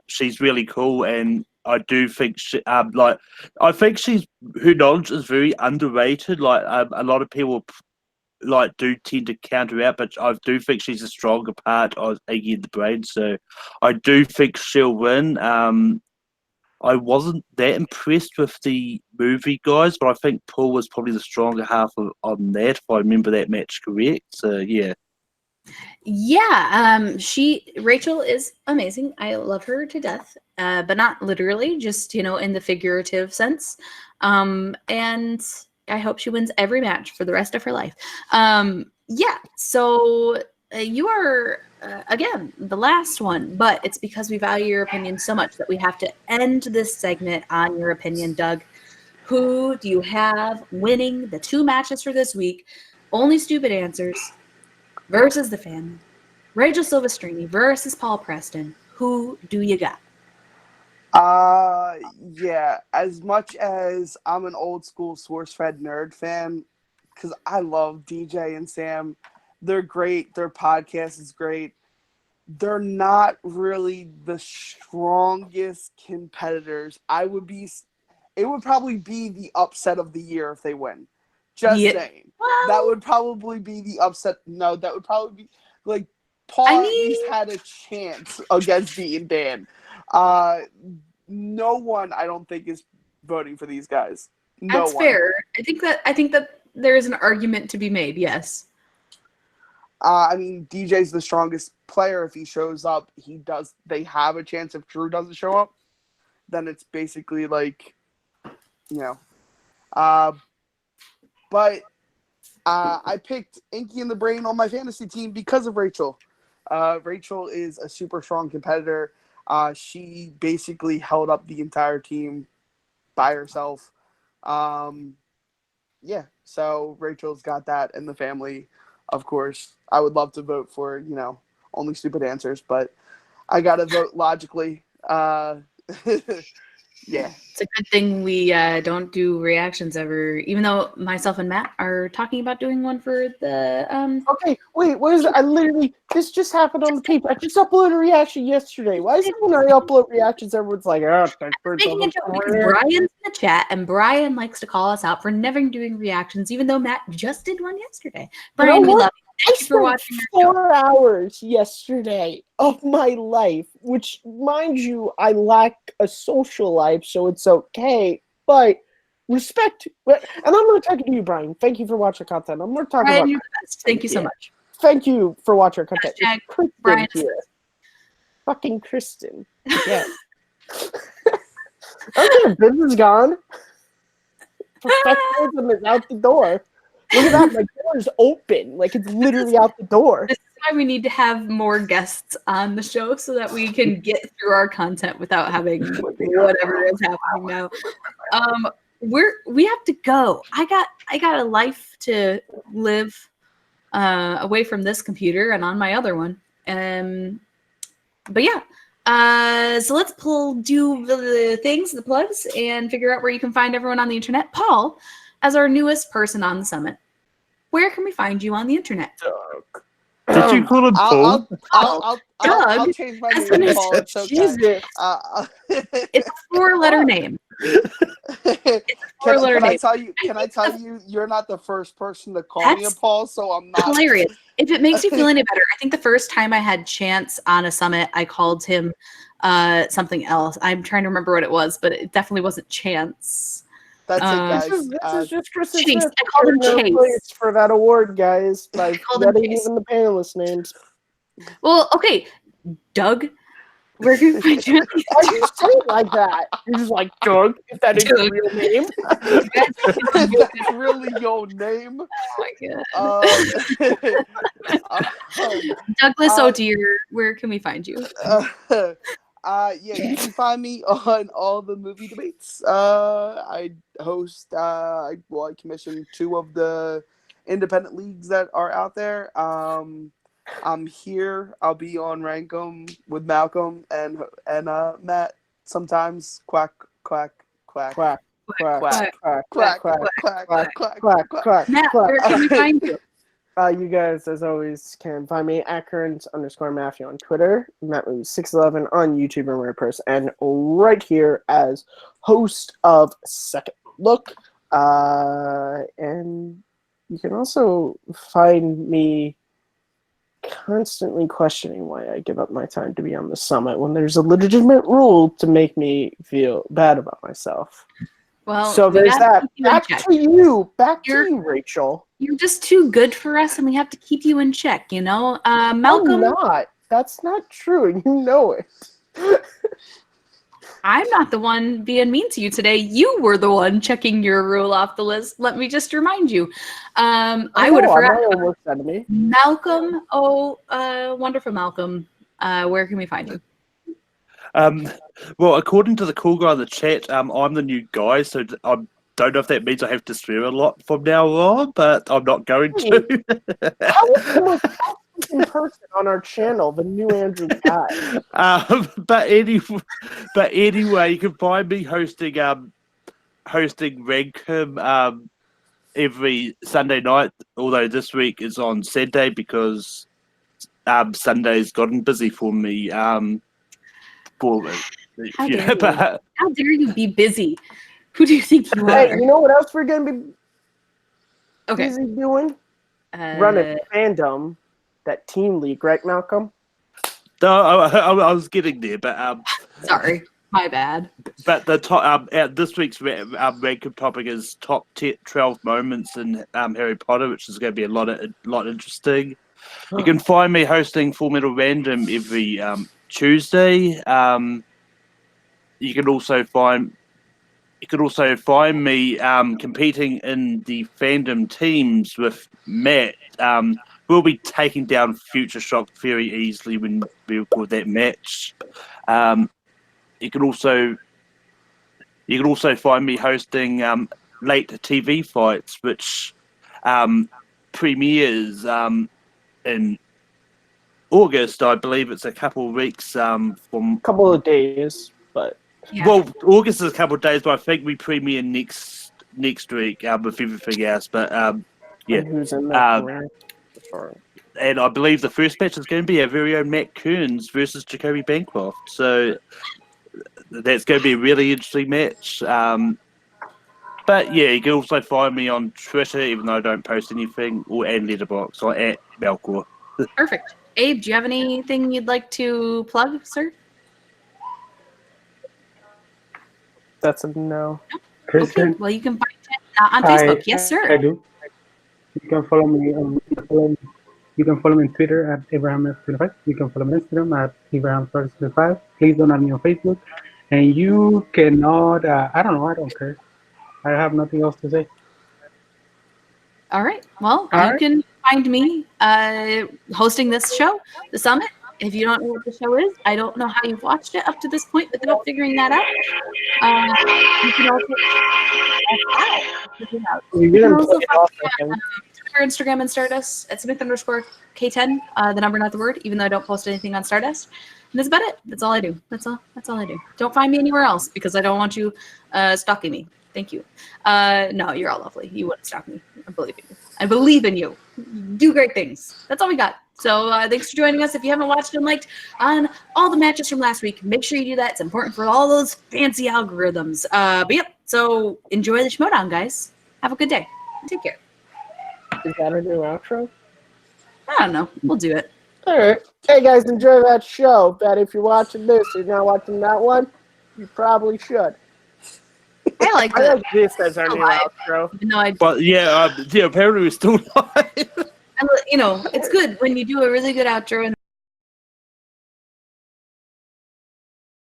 she's really cool, and I do think her knowledge is very underrated. Like a lot of people do tend to counter out, but I do think she's a stronger part of Iggy and the Brain, so I do think she'll win. I wasn't that impressed with the movie guys, but I think Paul was probably the stronger half on that, if I remember that match correct. So yeah. Yeah, Rachel is amazing. I love her to death, but not literally, just in the figurative sense. And I hope she wins every match for the rest of her life. Yeah, so you are again the last one, but it's because we value your opinion so much that we have to end this segment on your opinion. Doug, who do you have winning the 2 matches for this week? Only stupid answers versus the family. Rachel Silvestrini versus Paul Preston. Who do you got? Yeah, as much as I'm an old school SourceFed nerd fan, because I love DJ and Sam, they're great. Their podcast is great. They're not really the strongest competitors. It would probably be the upset of the year if they win. Just saying. Well, that would probably be the upset. No, that would probably be like Paul at least had a chance against Dee and Dan. No one, I don't think, is voting for these guys. That's fair. I think that there is an argument to be made. Yes. I mean, DJ's the strongest player. If he shows up, they have a chance. If Drew doesn't show up, then it's basically like, you know. But I picked Inky in the Brain on my fantasy team because of Rachel. Rachel is a super strong competitor. She basically held up the entire team by herself. Yeah, so Rachel's got that in the family, of course. I would love to vote for, only stupid answers, but I got to vote logically. Yeah. It's a good thing we don't do reactions ever, even though myself and Matt are talking about doing one for the Okay, wait, what is it? This just happened on the paper. I just uploaded a reaction yesterday. Why is it when I upload reactions, everyone's like, oh, thanks for making a joke because Brian's in the chat, and Brian likes to call us out for never doing reactions, even though Matt just did one yesterday. Brian, we love you. Thank you for watching our show. 4 hours yesterday of my life, which, mind you, I lack a social life, so it's okay. But respect, and I'm going to talk to you, Brian. Thank you for watching content. I'm going to talk Brian, about. you're the best. Thank you so much. Thank you for watching our content. Hashtag Kristen Brian. here. Fucking Kristen. Yeah. Okay, business is gone. Professionalism is out the door. Look at that, my door is open. Like, it's literally out the door. This is why we need to have more guests on the show so that we can get through our content without having whatever is happening now. We have to go. I got a life to live away from this computer and on my other one. But yeah. So let's do the things, the plugs, and figure out where you can find everyone on the internet. Paul, as our newest person on the summit, where can we find you on the internet? Did you call him Paul? I'll change my name to Paul. It's okay. It's a 4-letter name. Can I tell you, you're not the first person to call me a Paul, so I'm not. Hilarious. If it makes you feel any better, I think the first time I had Chance on a summit, I called him something else. I'm trying to remember what it was, but it definitely wasn't Chance. That's it, guys. This is just Kristen Chase. Smith. I called him Chase. For that award, guys. By called him getting Chase. even the panelist names. Well, okay. Doug, where can we find you? Why do you say it like that? You're just like, Doug, if that is your real name. That's really your name. Oh my god. Douglas O'Dear, where can we find you? Yeah, you can find me on all the movie debates. I host, I commission 2 of the independent leagues that are out there. I'm here. I'll be on Rankum with Malcolm and Matt sometimes. Quack, quack, quack. Quack, quack, quack, quack, Quack, quack, quack, quack, quack, quack, quack. Matt, where can we find you? You guys, as always, can find me at current_Matthew on Twitter, MattMovies611 on YouTube and WordPress, and right here as host of Second Look. And you can also find me constantly questioning why I give up my time to be on the summit when there's a legitimate rule to make me feel bad about myself. Well, so there's that. Back to you, Rachel. You're just too good for us, and we have to keep you in check. Malcolm. I'm not. That's not true, and you know it. I'm not the one being mean to you today. You were the one checking your rule off the list. Let me just remind you. I would have forgotten. Malcolm. Wonderful Malcolm. Where can we find you? Well, according to the cool guy in the chat, I'm the new guy, so I don't know if that means I have to swear a lot from now on, but I'm not going to. How is the most in person on our channel, the new Andrew guy? But anyway, you can find me hosting Rankum every Sunday night, although this week is on Saturday because Sunday's gotten busy for me. How dare you be busy? Who do you think you are? Hey, you know what else we're going to be busy doing? Running fandom, that team league, right, Malcolm? No, I was getting there, but sorry, my bad. But the top this week's Rankum topic is top 12 moments in Harry Potter, which is going to be a lot interesting. You can find me hosting Full Metal Random every Tuesday. You can also find me competing in the fandom teams with Matt. We'll be taking down Future Shock very easily when we record that match. You can also find me hosting late TV fights, which premieres in August. I believe it's a couple of weeks from. Couple of days, but Yeah. Well, August is a couple of days, but I think we premiere next week with everything else. But yeah, and who's in that? and I believe the first match is going to be our very own Matt Kearns versus Jacoby Bancroft. So that's going to be a really interesting match. But yeah, you can also find me on Twitter, even though I don't post anything, and Letterboxd, or at Malcor. Perfect. Abe, do you have anything you'd like to plug, sir? That's a no. Okay, well, you can find it on Facebook. Yes, sir. I do. You can follow me on Twitter at AbrahamF25. You can follow me on Instagram at AbrahamF25. Please don't add me on Facebook. And you cannot, I don't care. I have nothing else to say. All right. Well, you can find me hosting this show, The Summit. If you don't know what the show is, I don't know how you've watched it up to this point without figuring that out. You can also follow me on Twitter, Instagram, and Stardust at Smith_K10, the number, not the word, even though I don't post anything on Stardust. And that's about it. That's all I do. That's all I do. Don't find me anywhere else because I don't want you stalking me. Thank you. No, you're all lovely. You wouldn't stalk me. I believe in you. I believe in you. Do great things. That's all we got. So thanks for joining us. If you haven't watched and liked on all the matches from last week, make sure you do that. It's important for all those fancy algorithms. But yep, so enjoy the Schmoedown, guys. Have a good day. Take care. Is that a new outro? I don't know. We'll do it. All right. Hey, guys, enjoy that show. Bet if you're watching this, you're not watching that one, you probably should. I like I like this as our new outro. But yeah, apparently we're still live. And, you know, it's good when you do a really good outro and